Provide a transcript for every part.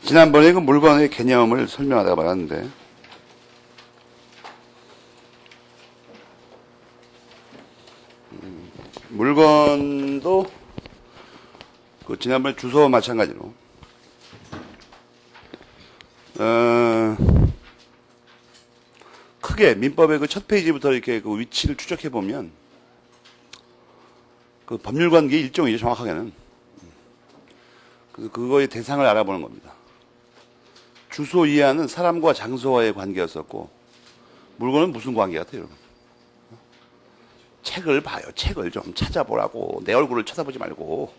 지난번에 그 물건의 개념을 설명하다가 말았는데, 물건도 그 지난번에 주소와 마찬가지로 크게 민법의 그 첫 페이지부터 이렇게 그 위치를 추적해 보면 그 법률관계 일종이죠. 정확하게는 그거의 대상을 알아보는 겁니다. 주소 이하는 사람과 장소와의 관계였었고, 물건은 무슨 관계 같아요, 여러분? 책을 봐요. 책을 좀 찾아보라고. 내 얼굴을 쳐다보지 말고.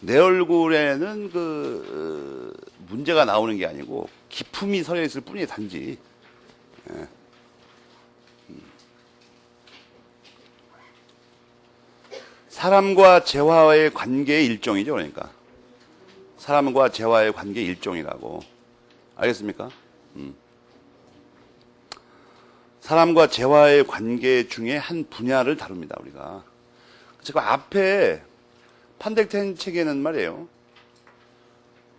내 얼굴에는 문제가 나오는 게 아니고 기품이 서려 있을 뿐이에요, 단지. 예. 사람과 재화의 관계의 일종이죠, 그러니까. 사람과 재화의 관계의 일종이라고. 알겠습니까? 사람과 재화의 관계 중에 한 분야를 다룹니다, 우리가. 제가 앞에 판택된 책에는 말이에요.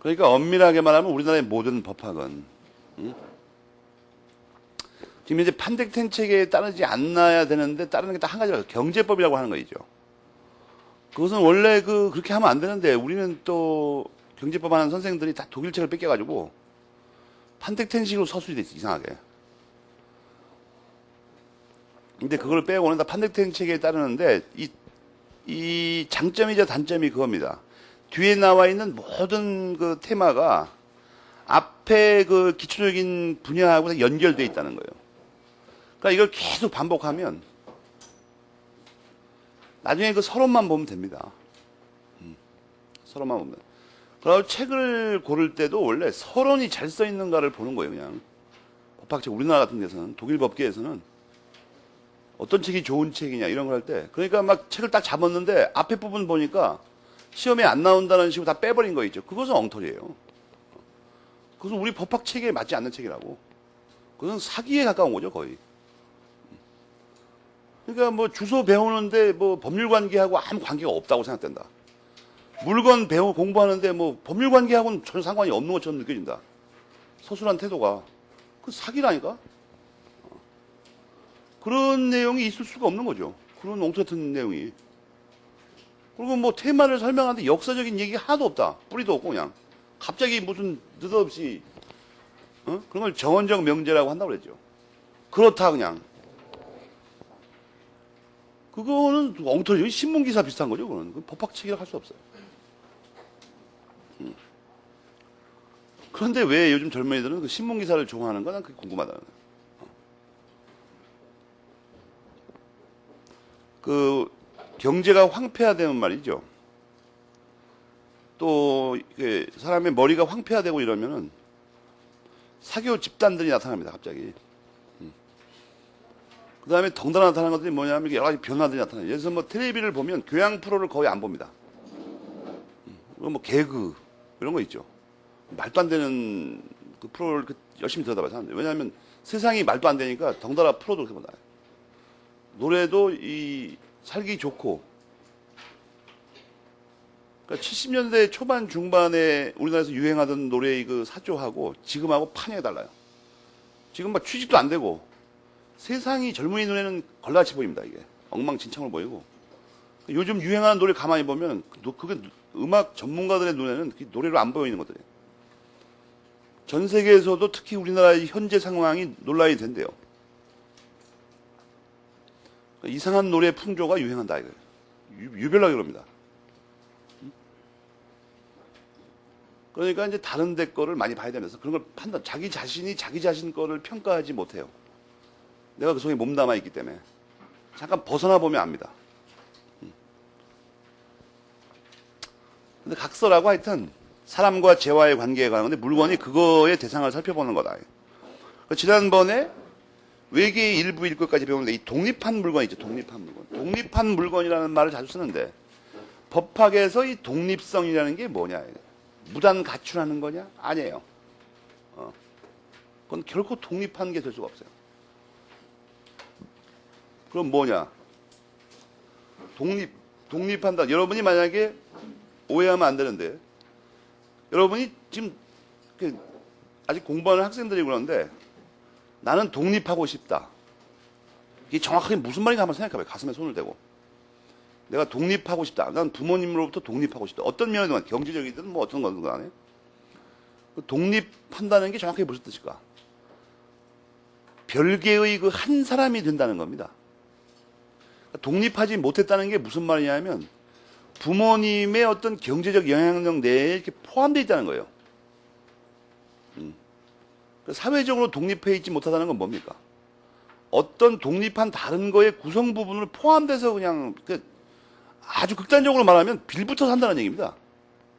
그러니까 엄밀하게 말하면 우리나라의 모든 법학은 지금 이제 판택된 책에 따르지 않아야 되는데 따르는 게 딱 한 가지가 경제법이라고 하는 거죠. 그것은 원래 그렇게 하면 안 되는데 우리는 또 경제법 하는 선생들이 다 독일 책을 뺏겨가지고 판택된 식으로 서술이 돼 있어, 이상하게. 근데 그걸 빼고는 다 판택된 책에 따르는데 이 장점이자 단점이 그겁니다. 뒤에 나와 있는 모든 그 테마가 앞에 그 기초적인 분야하고 연결되어 있다는 거예요. 그러니까 이걸 계속 반복하면 나중에 그 서론만 보면 됩니다. 서론만 보면. 그리고 책을 고를 때도 원래 서론이 잘 써 있는가를 보는 거예요, 그냥. 법학책, 우리나라 같은 데서는, 독일 법계에서는 어떤 책이 좋은 책이냐, 이런 걸 할 때. 그러니까 막 책을 딱 잡았는데 앞에 부분 보니까 시험에 안 나온다는 식으로 다 빼버린 거 있죠. 그것은 엉터리예요. 그것은 우리 법학책에 맞지 않는 책이라고. 그것은 사기에 가까운 거죠, 거의. 그러니까 뭐 주소 배우는데 뭐 법률관계하고 아무 관계가 없다고 생각된다. 물건 공부하는데 뭐 법률관계하고는 전혀 상관이 없는 것처럼 느껴진다. 서술한 태도가. 그 사기라니까? 그런 내용이 있을 수가 없는 거죠. 그런 엉터 같은 내용이. 그리고 뭐 테마를 설명하는데 역사적인 얘기가 하나도 없다. 뿌리도 없고 그냥. 갑자기 무슨 느닷없이 그런 걸 정원적 명제라고 한다고 그랬죠. 그렇다 그냥. 그거는 엉터리, 신문기사 비슷한 거죠. 그건 법학책이라고 할 수 없어요. 그런데 왜 요즘 젊은이들은 그 신문기사를 좋아하는가? 난 그게 궁금하다는 거예요. 그 경제가 황폐화되면 말이죠. 또 사람의 머리가 황폐화되고 이러면은 사교 집단들이 나타납니다. 갑자기. 그 다음에 덩달아 나타나는 것들이 뭐냐면 여러 가지 변화들이 나타나요. 예를 들어서 뭐 텔레비를 보면 교양 프로를 거의 안 봅니다. 뭐 개그 이런 거 있죠. 말도 안 되는 그 프로를 열심히 들여다봐서 하는데, 왜냐하면 세상이 말도 안 되니까 덩달아 프로도 그렇게 보나요. 노래도 살기 좋고, 그러니까 70년대 초반 중반에 우리나라에서 유행하던 노래의 그 사조하고 지금하고 판이 달라요. 지금 막 취직도 안 되고 세상이 젊은이 눈에는 걸같이 보입니다. 이게 엉망진창으로 보이고, 요즘 유행하는 노래 가만히 보면 그게 음악 전문가들의 눈에는 노래로 안 보이는 것들이에요. 전 세계에서도 특히 우리나라의 현재 상황이 논란이 된대요. 이상한 노래 풍조가 유행한다 이거예요. 유별나게 그럽니다. 그러니까 이제 다른 데 거를 많이 봐야 되면서 그런 걸 자기 자신이 자기 자신 거를 평가하지 못해요. 내가 그 속에 몸담아 있기 때문에. 잠깐 벗어나 보면 압니다. 근데 각서라고 하여튼 사람과 재화의 관계에 관한 건데, 물건이 그거의 대상을 살펴보는 거다. 지난번에 외계의 일부일 것까지 배우는데 이 독립한 물건 있죠. 독립한 물건. 독립한 물건이라는 말을 자주 쓰는데 법학에서 이 독립성이라는 게 뭐냐. 무단 가출하는 거냐? 아니에요. 그건 결코 독립한 게 될 수가 없어요. 그럼 뭐냐? 독립한다. 여러분이 만약에 오해하면 안 되는데 여러분이 지금 아직 공부하는 학생들이 그러는데 나는 독립하고 싶다. 이게 정확하게 무슨 말인가 한번 생각해봐요. 가슴에 손을 대고. 내가 독립하고 싶다. 난 부모님으로부터 독립하고 싶다. 어떤 면이든 경제적이든 뭐 어떤 거든 간에 독립한다는 게 정확하게 무슨 뜻일까? 별개의 그 한 사람이 된다는 겁니다. 독립하지 못했다는 게 무슨 말이냐면 부모님의 어떤 경제적 영향력 내에 이렇게 포함되어 있다는 거예요. 사회적으로 독립해 있지 못하다는 건 뭡니까? 어떤 독립한 다른 거의 구성 부분을 포함돼서 그냥 아주 극단적으로 말하면 빌부터 산다는 얘기입니다.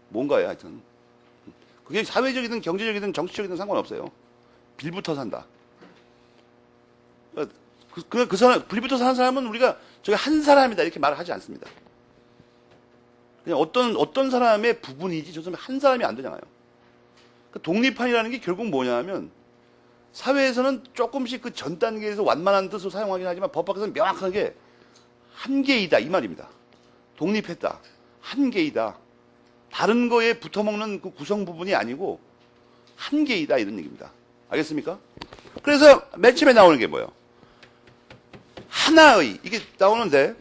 뭔가요, 하여튼. 그게 사회적이든 경제적이든 정치적이든 상관없어요. 빌부터 산다. 그 사람, 빌부터 사는 사람은 우리가 저게 한 사람이다 이렇게 말을 하지 않습니다. 그냥 어떤 사람의 부분이지 저 사람이 한 사람이 안 되잖아요. 독립한이라는 게 결국 뭐냐면 사회에서는 조금씩 그 전 단계에서 완만한 뜻으로 사용하긴 하지만 법 밖에서는 명확하게 한계이다 이 말입니다. 독립했다. 한계이다. 다른 거에 붙어먹는 그 구성 부분이 아니고 한계이다 이런 얘기입니다. 알겠습니까? 그래서 맨 처음에 나오는 게 뭐예요? 하나의 이게 나오는데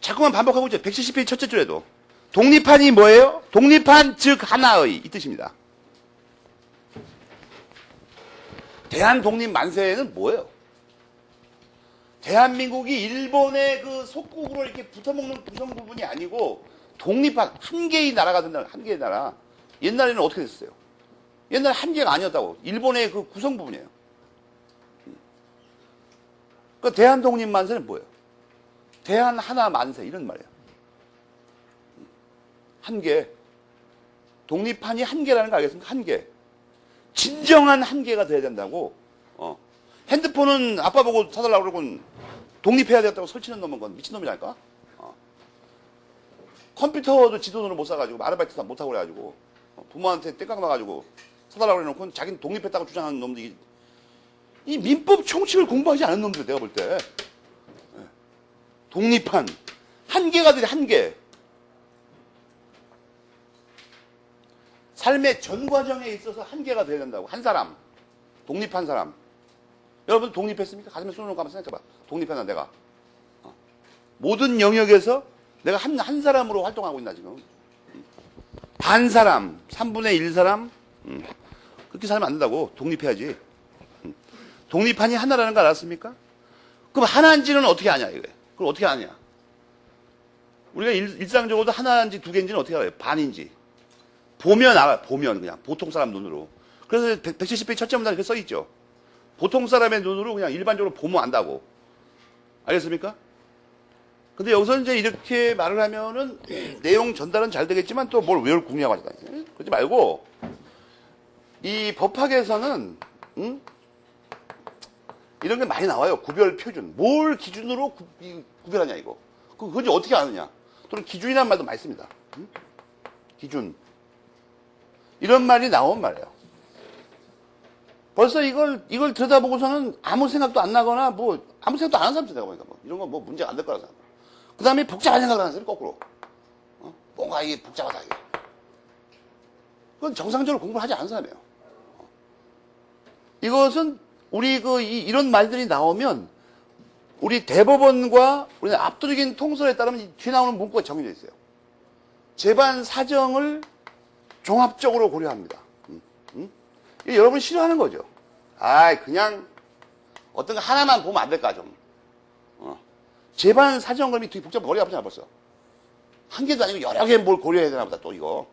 자꾸만 반복하고 있죠. 170페이지 첫째 줄에도 독립한이 뭐예요? 독립한 즉 하나의 이 뜻입니다. 대한 독립 만세는 뭐예요? 대한민국이 일본의 그 속국으로 이렇게 붙어먹는 구성 부분이 아니고 독립한 한 개의 나라가 된다는 한 개의 나라. 옛날에는 어떻게 됐어요? 옛날에 한 개가 아니었다고. 일본의 그 구성 부분이에요. 그 대한 독립 만세는 뭐예요? 대한 하나 만세 이런 말이에요. 한 개. 독립한이 한 개라는 거 알겠습니까? 한 개. 진정한 한계가 돼야 된다고. 핸드폰은 아빠 보고 사달라고 그러고 독립해야 되겠다고 설치는 놈은 건 미친놈이라니까. 컴퓨터도 지 돈으로 못 사가지고 아르바이트도 못하고 그래가지고 부모한테 떼깍 나가지고 사달라고 그래놓고 자기는 독립했다고 주장하는 놈들이 이 민법 총칙을 공부하지 않은 놈들 내가 볼 때. 독립한 한계가 돼 한계. 삶의 전 과정에 있어서 한계가 돼야 된다고. 한 사람. 독립한 사람. 여러분 독립했습니까? 가슴에 손을 놓고 한번 생각해봐. 독립했나 내가. 모든 영역에서 내가 한 사람으로 활동하고 있나 지금. 반 사람. 3분의 1 사람. 그렇게 살면 안 된다고. 독립해야지. 독립한이 하나라는 거 알았습니까? 그럼 하나인지는 어떻게 아냐 이거예요. 그럼 어떻게 아냐. 우리가 일상적으로도 하나인지 두 개인지는 어떻게 알아요? 반인지. 보면 알아. 보면 그냥 보통 사람 눈으로. 그래서 170페이지 첫째 문단에 써 있죠. 보통 사람의 눈으로 그냥 일반적으로 보면 안다고. 알겠습니까? 근데 여기서 이제 이렇게 말을 하면은 내용 전달은 잘 되겠지만 또 뭘 외울 궁리하고 하잖아. 그러지 말고 이 법학에서는 이런 게 많이 나와요. 구별 표준. 뭘 기준으로 구별하냐 이거. 그건 어떻게 아느냐. 또는 기준이라는 말도 많이 씁니다. 기준. 이런 말이 나온 말이에요. 벌써 이걸 들여다보고서는 아무 생각도 안 나거나 뭐 아무 생각도 안 하는 사람들 내가 보니까 뭐 이런 건 뭐 문제가 안 될 거라 생각. 그 다음에 복잡한 생각을 하는 사람이 거꾸로. 뭔가 이게 복잡하다 이게. 그건 정상적으로 공부를 하지 않은 사람이에요. 이것은 우리 이런 말들이 나오면 우리 대법원과 우리는 압도적인 통설에 따르면 뒤에 나오는 문구가 정해져 있어요. 재반 사정을 종합적으로 고려합니다. 이게 여러분 싫어하는 거죠. 그냥 어떤 거 하나만 보면 안 될까 좀. 재반 사정 그러면 되게 복잡해. 머리가 아프잖아 벌써. 한 개도 아니고 여러 개 뭘 고려해야 되나 보다 또 이거.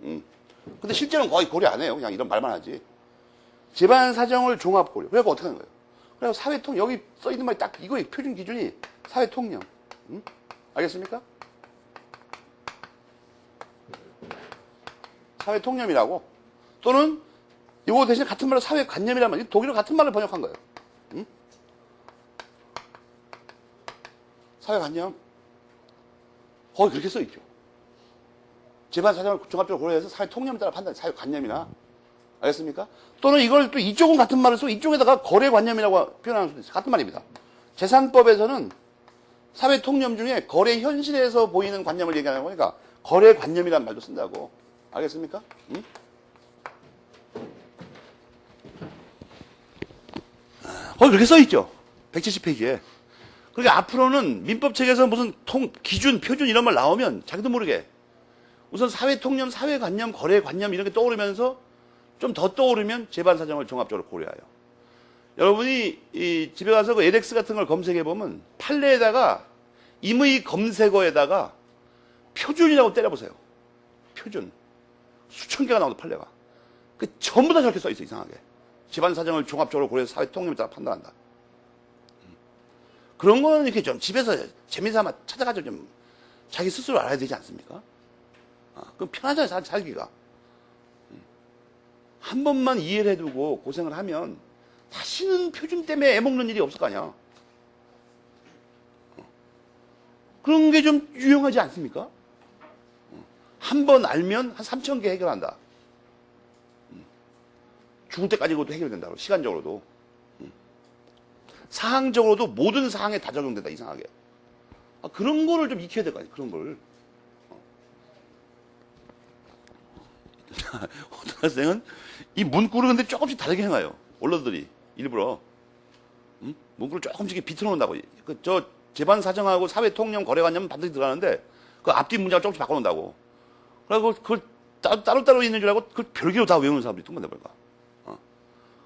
근데 실제로는 거의 고려 안 해요. 그냥 이런 말만 하지. 재반 사정을 종합 고려. 그래서 어떻게 하는 거예요? 그래서 사회통 여기 써 있는 말이 딱 이거의 표준 기준이 사회통념. 알겠습니까? 사회통념이라고. 또는 이거 대신 같은 말로 사회관념이라는 말. 독일어 같은 말을 번역한 거예요. 사회관념. 거기 그렇게 써 있죠. 재반 사정을 종합적으로 고려해서 사회통념에 따라 판단. 사회관념이나. 알겠습니까? 또는 이걸 또 이쪽은 같은 말을 쓰고 이쪽에다가 거래관념이라고 표현하는 수도 있어요. 같은 말입니다. 재산법에서는 사회통념 중에 거래 현실에서 보이는 관념을 얘기하는 거니까 거래관념이라는 말도 쓴다고. 알겠습니까? 응? 거기 그렇게 써있죠. 170페이지에. 그러니까 앞으로는 민법책에서 무슨 기준, 표준 이런 말 나오면 자기도 모르게 우선 사회통념, 사회관념, 거래관념 이런 게 떠오르면서 좀 더 떠오르면 재반 사정을 종합적으로 고려해요. 여러분이 이 집에 가서 그 에덱스 같은 걸 검색해 보면 판례에다가 임의 검색어에다가 표준이라고 때려보세요. 표준. 수천 개가 나오는 판례가. 그 전부 다 저렇게 써 있어, 이상하게. 집안 사정을 종합적으로 고려해서 사회 통념에 따라 판단한다. 그런 거는 이렇게 좀 집에서 재미삼아 찾아가지고 좀 자기 스스로 알아야 되지 않습니까? 그럼 편하잖아요, 살기가. 한 번만 이해를 해두고 고생을 하면 다시는 표준 때문에 애먹는 일이 없을 거 아니야. 그런 게 좀 유용하지 않습니까? 한 번 알면 한 3,000개 해결한다. 죽을 때까지 그것도 해결된다고, 시간적으로도. 사항적으로도 모든 사항에 다 적용된다, 이상하게. 그런 거를 좀 익혀야 될 거 아니야, 그런 걸. 어떤 학생은 이 문구를 근데 조금씩 다르게 해놔요. 원로들이 일부러. 문구를 조금씩 비틀어 놓는다고. 저 재반 사정하고 사회 통념 거래관념은 반드시 들어가는데 그 앞뒤 문장을 조금씩 바꿔 놓는다고. 그리고 그걸 따로따로 있는 줄 알고 그걸 별개로 다 외우는 사람들이 뚱만 내버릴까.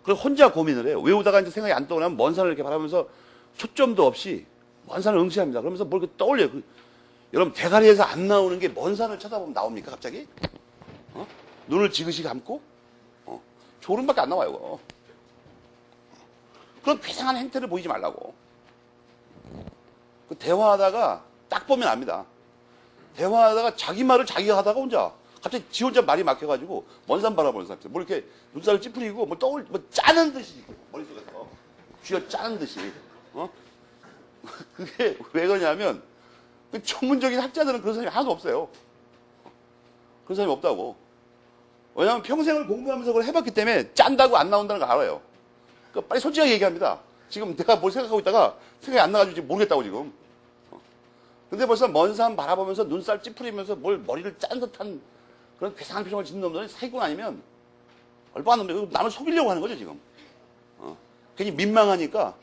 그래서 혼자 고민을 해요. 외우다가 이제 생각이 안 떠오르면 먼 산을 이렇게 바라보면서 초점도 없이 먼 산을 응시합니다. 그러면서 뭘 이렇게 떠올려요. 여러분, 대가리에서 안 나오는 게 먼 산을 쳐다보면 나옵니까, 갑자기? 눈을 지그시 감고? 졸음밖에 안 나와요, 그거. 그런 괴상한 행태를 보이지 말라고. 그 대화하다가 딱 보면 압니다. 대화하다가 자기 말을 자기가 하다가 혼자 갑자기 지 혼자 말이 막혀가지고 먼 산 바라보는 사람 있어요. 뭐 이렇게 눈살을 찌푸리고 뭐 짜는 듯이 머릿속에서 쥐어 짜는 듯이. 그게 왜 그러냐면 그 전문적인 학자들은 그런 사람이 하나도 없어요. 그런 사람이 없다고. 왜냐하면 평생을 공부하면서 그걸 해봤기 때문에 짠다고 안 나온다는 걸 알아요. 그러니까 빨리 솔직하게 얘기합니다. 지금 내가 뭘 생각하고 있다가 생각이 안 나가지고 지금 모르겠다고 지금. 근데 벌써 먼 산 바라보면서 눈살 찌푸리면서 뭘 머리를 짠 듯한 그런 괴상한 표정을 짓는 놈들은 사기꾼 아니면 얼마나 놈들, 남을 속이려고 하는 거죠, 지금. 괜히 민망하니까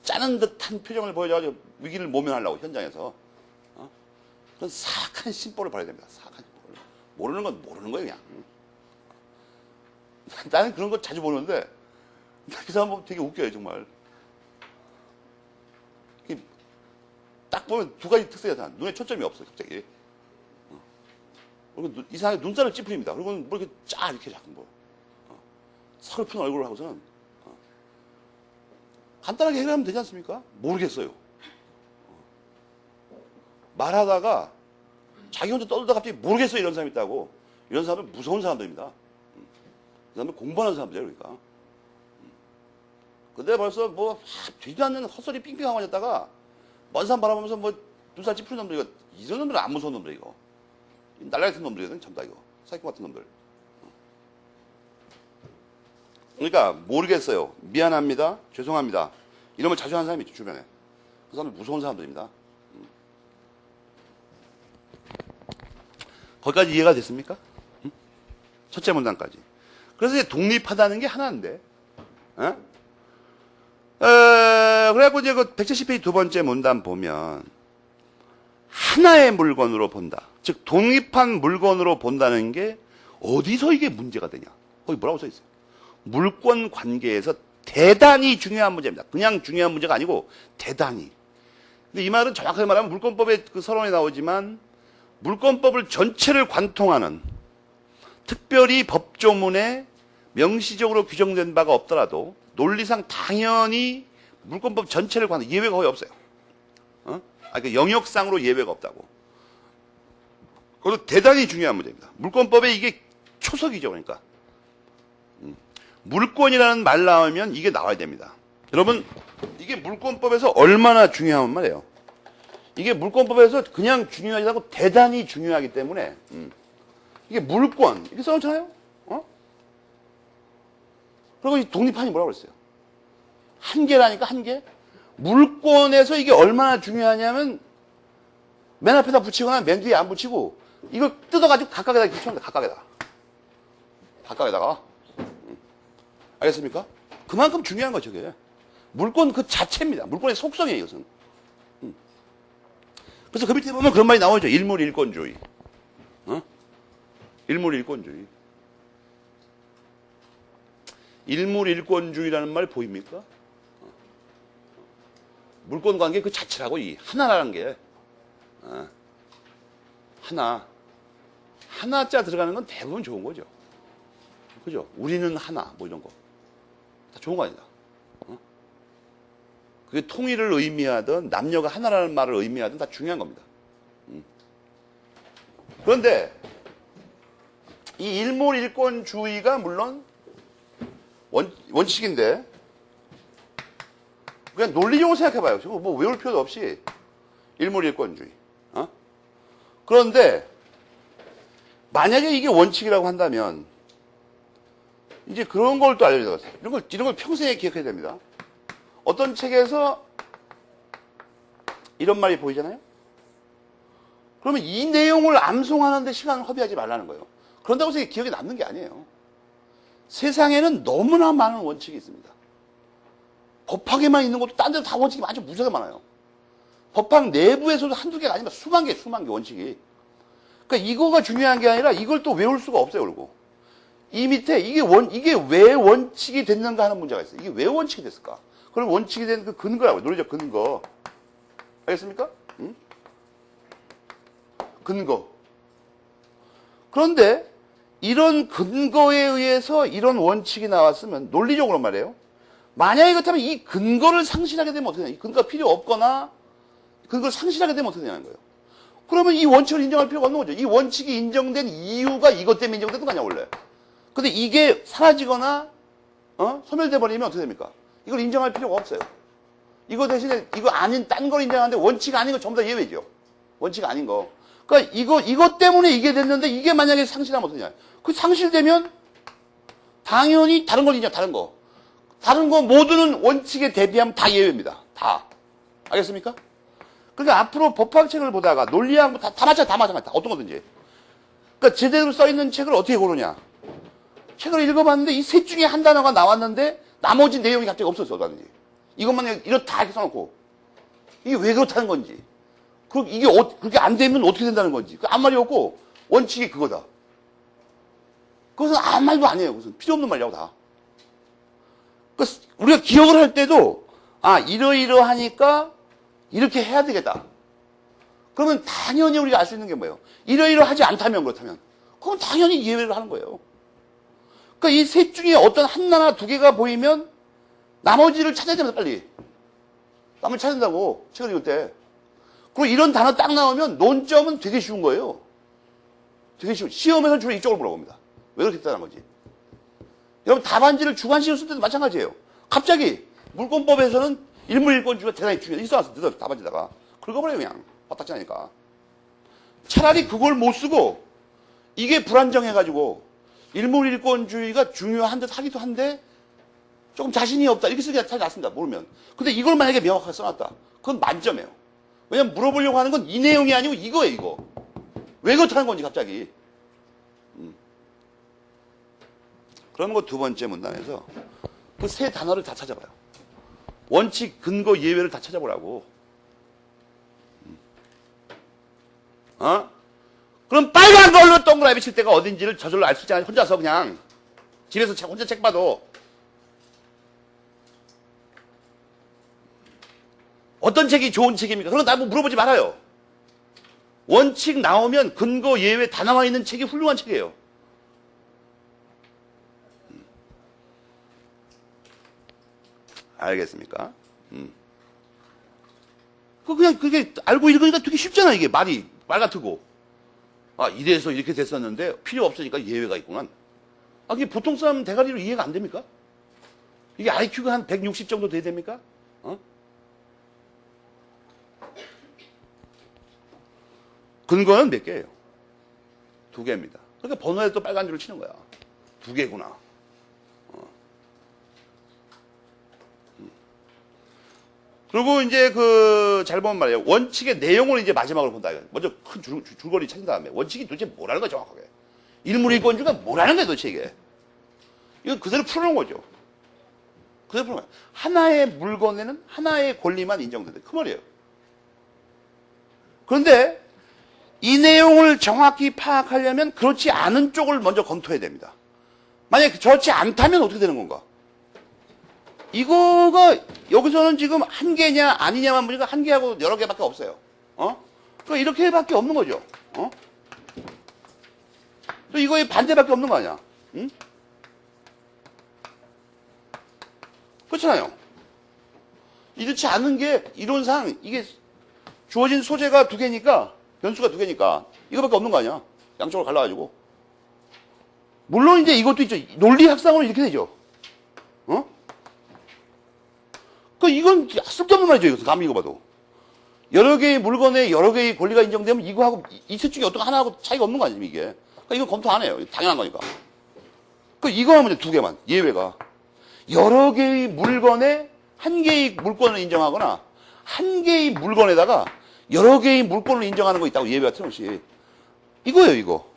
짜는 듯한 표정을 보여줘가지고 위기를 모면하려고, 현장에서. 그런 사악한 심보를 버려야 됩니다. 사악한 심보를. 모르는 건 모르는 거예요, 그냥. 나는 그런 거 자주 보는데, 그 사람 보면 되게 웃겨요, 정말. 딱 보면 두 가지 특성이 나타나. 눈에 초점이 없어, 갑자기. 그리고 이상하게 눈살을 찌푸립니다. 그리고 뭐 이렇게 짜, 이렇게 자꾸 뭐. 서글픈 얼굴을 하고서는. 간단하게 해결하면 되지 않습니까? 모르겠어요. 말하다가 자기 혼자 떠들다가 갑자기 모르겠어요, 이런 사람이 있다고. 이런 사람은 무서운 사람들입니다. 그 사람은 공부하는 사람들이에요, 그러니까. 근데 벌써 뭐, 되지도 않는 헛소리 삥삥하고 앉았다가 먼 산 바라보면서 뭐 눈살 찌푸리는 놈들, 이거 이런 놈들은 안 무서운 놈들, 이거. 날라 같은 놈들이거든, 전부 다 이거. 사기꾼 같은 놈들. 그러니까 모르겠어요. 미안합니다. 죄송합니다. 이런 걸 자주 하는 사람이 있죠, 주변에. 그 사람은 무서운 사람들입니다. 거기까지 이해가 됐습니까? 첫째 문단까지. 그래서 이제 독립하다는 게 하나인데, 그래갖고 이제 그 170페이지 두 번째 문단 보면, 하나의 물건으로 본다. 즉, 독립한 물건으로 본다는 게 어디서 이게 문제가 되냐. 거기 뭐라고 써있어요? 물권 관계에서 대단히 중요한 문제입니다. 그냥 중요한 문제가 아니고 대단히. 근데 이 말은 정확하게 말하면 물권법의 그 서론에 나오지만 물권법을 전체를 관통하는 특별히 법조문에 명시적으로 규정된 바가 없더라도 논리상 당연히 물권법 전체를 관통, 예외가 거의 없어요. 그러니까 영역상으로 예외가 없다고. 그것도 대단히 중요한 문제입니다. 물권법에 이게 초석이죠, 그러니까. 물권이라는 말 나오면 이게 나와야 됩니다. 여러분, 이게 물권법에서 얼마나 중요한 말이에요. 이게 물권법에서 그냥 중요하지 않고 대단히 중요하기 때문에 이게 물권 이렇게 써놓잖아요. 그리고 이 독립한이 뭐라고 그랬어요? 한계라니까, 한계. 물권에서 이게 얼마나 중요하냐면 맨 앞에다 붙이거나 맨 뒤에 안 붙이고 이걸 뜯어가지고 각각에다 붙여놓는다, 각각에다. 각각에다가. 알겠습니까? 그만큼 중요한 거죠, 저게. 물권 그 자체입니다. 물권의 속성이에요, 이것은. 그래서 그 밑에 보면 그런 말이 나오죠. 일물일권주의. 일물일권주의. 일물일권주의라는 말 보입니까? 물권 관계 그 자체라고, 이 하나라는 게. 하나자 들어가는 건 대부분 좋은 거죠. 그죠? 우리는 하나, 뭐 이런 거. 다 좋은 거 아니다. 그게 통일을 의미하든 남녀가 하나라는 말을 의미하든 다 중요한 겁니다. 그런데 이 일몰일권주의가 물론 원칙인데 그냥 논리적으로 생각해봐요. 뭐 외울 필요도 없이 일몰일권주의. 그런데 만약에 이게 원칙이라고 한다면 이제 그런 걸 또 알려줘야 돼요. 이런 걸 평생에 기억해야 됩니다. 어떤 책에서 이런 말이 보이잖아요? 그러면 이 내용을 암송하는데 시간을 허비하지 말라는 거예요. 그런다고 해서 기억에 남는 게 아니에요. 세상에는 너무나 많은 원칙이 있습니다. 법학에만 있는 것도 딴 데도 다 원칙이 아주 무지하게 많아요. 법학 내부에서도 한두 개가 아니라 수만 개 원칙이. 그러니까 이거가 중요한 게 아니라 이걸 또 외울 수가 없어요, 그리고. 이 밑에 이게 왜 원칙이 됐는가 하는 문제가 있어요. 이게 왜 원칙이 됐을까? 그럼 원칙이 된 그 근거라고요. 논리적 근거. 알겠습니까? 응? 근거. 그런데 이런 근거에 의해서 이런 원칙이 나왔으면 논리적으로 말이에요. 만약에 그렇다면 이 근거를 상실하게 되면 어떻게 되냐? 이 근거가 필요 없거나 근거를 상실하게 되면 어떻게 되냐는 거예요. 그러면 이 원칙을 인정할 필요가 없는 거죠. 이 원칙이 인정된 이유가 이것 때문에 인정된 거 아니야, 원래. 근데 이게 사라지거나 소멸돼 버리면 어떻게 됩니까? 이걸 인정할 필요가 없어요. 이거 대신에 이거 아닌 딴 걸 인정하는데 원칙 아닌 거 전부 다 예외죠. 원칙 아닌 거. 그러니까 이것 때문에 이게 됐는데 이게 만약에 상실하면 어떠냐? 그 상실되면 당연히 다른 걸 인정, 다른 거. 다른 거 모두는 원칙에 대비하면 다 예외입니다. 다. 알겠습니까? 그러니까 앞으로 법학책을 보다가 논리학 다 마찬가지다. 어떤 거든지. 그러니까 제대로 써 있는 책을 어떻게 고르냐? 책을 읽어봤는데 이 셋 중에 한 단어가 나왔는데 나머지 내용이 갑자기 없어서 어쩌든지. 이것만 이렇다 이렇게 써놓고 이게 왜 그렇다는 건지. 이게 그렇게 안 되면 어떻게 된다는 건지. 아무 말이 없고 원칙이 그거다. 그것은 아무 말도 아니에요. 무슨 필요 없는 말이라고 다. 그러니까 우리가 기억을 할 때도 이러이러하니까 이렇게 해야 되겠다. 그러면 당연히 우리가 알 수 있는 게 뭐예요? 이러이러하지 않다면 그렇다면 그럼 당연히 예외를 하는 거예요. 그러니까 이 셋 중에 어떤 하나나 두 개가 보이면 나머지를 찾아야 됩니다, 빨리. 나머지 찾아야 된다고, 책을 읽을 때. 그리고 이런 단어 딱 나오면 논점은 되게 쉬운 거예요. 되게 쉬운. 시험에서 주로 이쪽으로 물어봅니다. 왜 그렇게 했다는 거지? 여러분, 답안지를 주관식으로 쓸 때도 마찬가지예요. 갑자기 물권법에서는 일물일권주의가 대단히 중요해. 있어놨어, 답안지다가. 긁어버려요, 그냥. 바닥지나니까. 차라리 그걸 못 쓰고, 이게 불안정해가지고, 일물일권주의가 중요한 듯 하기도 한데 조금 자신이 없다 이렇게 쓰기가 잘 낫습니다. 모르면. 근데 이걸 만약에 명확하게 써놨다. 그건 만점이에요. 왜냐면 물어보려고 하는 건 이 내용이 아니고 이거예요. 이거. 왜 그렇다는 건지 갑자기. 그런 거 두 번째 문단에서 그 세 단어를 다 찾아봐요. 원칙, 근거, 예외를 다 찾아보라고. 그럼 빨간 걸로 동그라미 칠 때가 어딘지를 저절로 알 수 있잖아요. 혼자서 그냥. 집에서 혼자 책 봐도. 어떤 책이 좋은 책입니까? 그런 거 나보고 물어보지 말아요. 원칙 나오면 근거, 예외 다 나와 있는 책이 훌륭한 책이에요. 알겠습니까? 그게 알고 읽으니까 되게 쉽잖아, 이게. 말 같고. 이래서 이렇게 됐었는데 필요 없으니까 예외가 있구나. 이게 보통 사람 대가리로 이해가 안 됩니까? 이게 IQ가 한 160 정도 돼야 됩니까? 근거는 몇 개예요? 2개입니다. 그러니까 번호에 또 빨간 줄을 치는 거야. 2개구나. 그리고 이제 잘 보면 말이에요. 원칙의 내용을 이제 마지막으로 본다. 먼저 큰 줄거리 찾은 다음에 원칙이 도대체 뭐라는 거야, 정확하게. 일물일권주의가 뭐라는 거야, 도대체 이게. 이건 그대로 풀어놓은 거죠. 그대로 풀어놓은 거예요. 하나의 물건에는 하나의 권리만 인정된다. 그 말이에요. 그런데 이 내용을 정확히 파악하려면 그렇지 않은 쪽을 먼저 검토해야 됩니다. 만약에 그렇지 않다면 어떻게 되는 건가? 이거가 여기서는 지금 한 개냐 아니냐만 보니까 한 개하고 여러 개밖에 없어요. 그러니까 이렇게밖에 없는 거죠. 또 이거의 반대밖에 없는 거 아니야? 응? 그렇잖아요. 이렇지 않은 게 이론상 이게 주어진 소재가 두 개니까 변수가 두 개니까 이거밖에 없는 거 아니야? 양쪽으로 갈라가지고. 물론 이제 이것도 있죠. 논리학상으로 이렇게 되죠. 이건 쓸데없는 말이죠. 이것은 감히 이거 봐도. 여러 개의 물건에 여러 개의 권리가 인정되면 이거하고 이 셋 중에 어떤 하나하고 차이가 없는 거 아닙니까 이게. 이건 검토 안 해요. 당연한 거니까. 이거 하면 이제 두 개만 예외가. 여러 개의 물건에 한 개의 물건을 인정하거나 한 개의 물건에다가 여러 개의 물건을 인정하는 거 있다고 예외가 틀림없이. 이거예요 이거.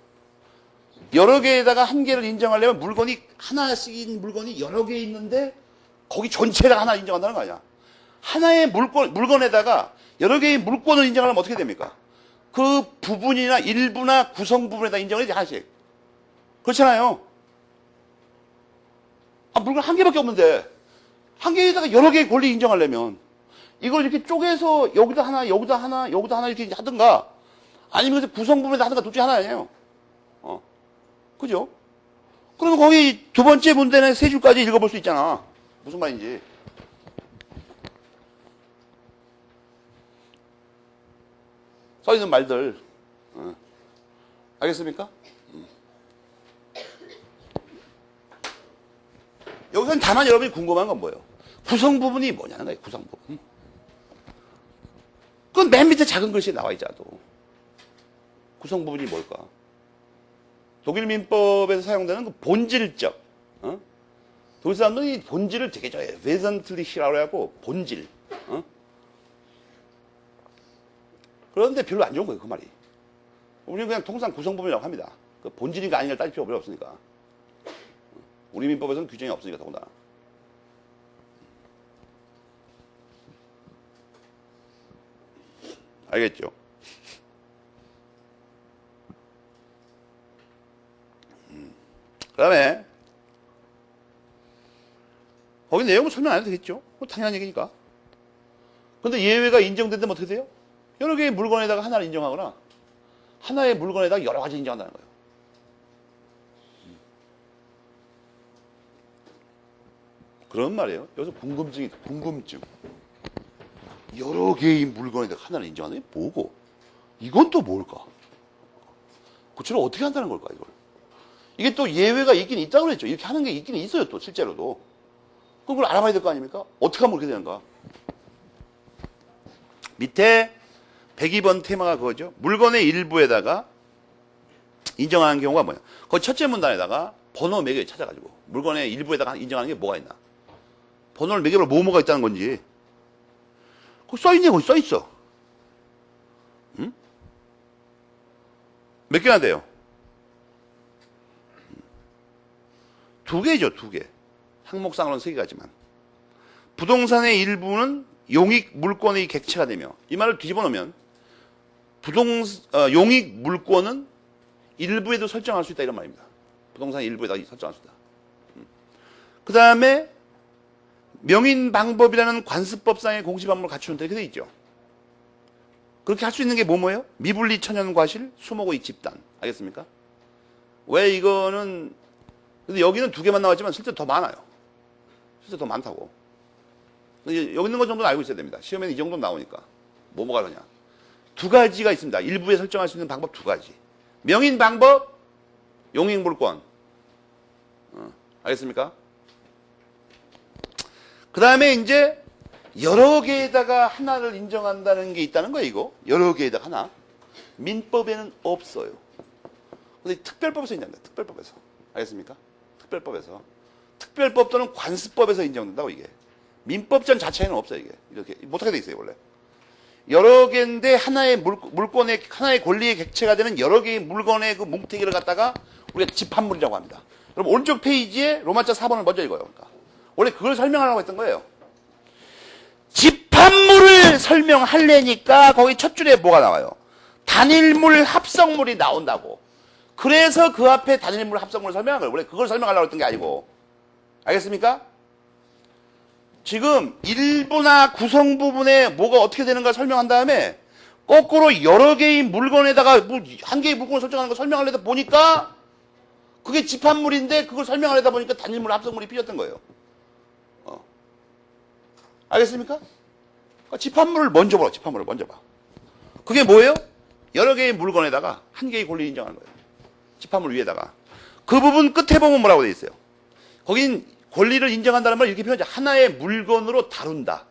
여러 개에다가 한 개를 인정하려면 물건이 하나씩인 물건이 여러 개 있는데 거기 전체에다가 하나 인정한다는 거 아니야. 하나의 물건에다가 여러 개의 물건을 인정하려면 어떻게 됩니까? 그 부분이나 일부나 구성 부분에다 인정을 해야지 하나씩. 그렇잖아요. 물건 한 개밖에 없는데 한 개에다가 여러 개의 권리 인정하려면 이걸 이렇게 쪼개서 여기다 하나 여기다 하나 여기다 하나 이렇게 하든가 아니면 구성 부분에다 하든가 둘 중에 하나 아니에요. 그죠? 그러면 거기 두 번째 문제는 세 줄까지 읽어볼 수 있잖아. 무슨 말인지. 써 있는 말들. 알겠습니까? 여기서는 다만 여러분이 궁금한 건 뭐예요? 구성 부분이 뭐냐는 거예요, 구성 부분. 그건 맨 밑에 작은 글씨에 나와 있잖아, 또. 구성 부분이 뭘까? 독일 민법에서 사용되는 그 본질적, 독일 사람들이 본질을 되게 좋아해요. wesentlich라고 해갖고, 본질. 그런데 별로 안 좋은 거예요, 그 말이. 우리는 그냥 통상 구성 부분이라고 합니다. 그 본질인가 아닌가를 따질 필요가 별로 없으니까. 우리 민법에서는 규정이 없으니까 더군다나. 알겠죠? 그 다음에 거기 내용은 설명 안 해도 되겠죠? 당연한 얘기니까. 근데 예외가 인정된다면 어떻게 돼요? 여러 개의 물건에다가 하나를 인정하거나 하나의 물건에다가 여러 가지 인정한다는 거예요. 그런 말이에요. 여기서 궁금증이 있다. 궁금증. 여러 개의 물건에다가 하나를 인정하는 게 뭐고? 이건 또 뭘까? 구체로 어떻게 한다는 걸까, 이걸? 이게 또 예외가 있긴 있다고 그랬죠. 이렇게 하는 게 있긴 있어요, 또, 실제로도. 그럼 그걸 알아봐야 될 거 아닙니까? 어떻게 하면 그렇게 되는가? 밑에 102번 테마가 그거죠. 물건의 일부에다가 인정하는 경우가 뭐냐. 거기 첫째 문단에다가 번호 몇 개 찾아가지고 물건의 일부에다가 인정하는 게 뭐가 있나. 번호를 몇 개로 뭐가 있다는 건지. 거기 써있네, 거기 써있어. 응? 몇 개나 돼요? 두 개죠, 두 개. 항목상으로는 세 개가지만. 부동산의 일부는 용익 물권의 객체가 되며, 이 말을 뒤집어 놓으면, 용익 물권은 일부에도 설정할 수 있다, 이런 말입니다. 부동산 일부에다 설정할 수 있다. 그 다음에, 명인 방법이라는 관습법상의 공시방법을 갖추는데 이렇게 돼 있죠. 그렇게 할 수 있는 게 뭐예요? 미분리 천연 과실, 수목의 집단. 알겠습니까? 왜 이거는, 근데 여기는 두 개만 나왔지만 실제 더 많아요. 실제 더 많다고. 여기 있는 것 정도는 알고 있어야 됩니다. 시험에는 이 정도는 나오니까. 뭐가 그러냐. 두 가지가 있습니다. 일부에 설정할 수 있는 방법 두 가지. 명인 방법, 용익 물권. 알겠습니까? 그 다음에 이제 여러 개에다가 하나를 인정한다는 게 있다는 거예요, 이거. 여러 개에다가 하나. 민법에는 없어요. 근데 특별법에서 인정된다, 특별법에서. 알겠습니까? 특별법에서. 특별법 또는 관습법에서 인정된다고, 이게. 민법전 자체에는 없어요, 이게. 이렇게. 못하게 돼 있어요, 원래. 여러 개인데 하나의 물건의, 하나의 권리의 객체가 되는 여러 개의 물건의 그 뭉태기를 갖다가 우리가 집합물이라고 합니다. 그럼 오른쪽 페이지에 로마자 4번을 먼저 읽어요. 그러니까 원래 그걸 설명하려고 했던 거예요. 집합물을 설명하려니까 거기 첫 줄에 뭐가 나와요? 단일물, 합성물이 나온다고. 그래서 그 앞에 단일물, 합성물을 설명한 거예요. 원래 그걸 설명하려고 했던 게 아니고. 알겠습니까? 지금 일부나 구성 부분에 뭐가 어떻게 되는가 설명한 다음에 거꾸로 여러 개의 물건에다가 뭐 한 개의 물건을 설정하는 거 설명하려다 보니까 그게 집합물인데 그걸 설명하려다 보니까 단일물, 합성물이 삐졌던 거예요. 알겠습니까? 그러니까 집합물을 먼저 봐. 집합물을 먼저 봐. 그게 뭐예요? 여러 개의 물건에다가 한 개의 권리를 인정하는 거예요. 집합물 위에다가. 그 부분 끝에 보면 뭐라고 돼 있어요? 거긴 권리를 인정한다는 말 이렇게 표현하죠. 하나의 물건으로 다룬다.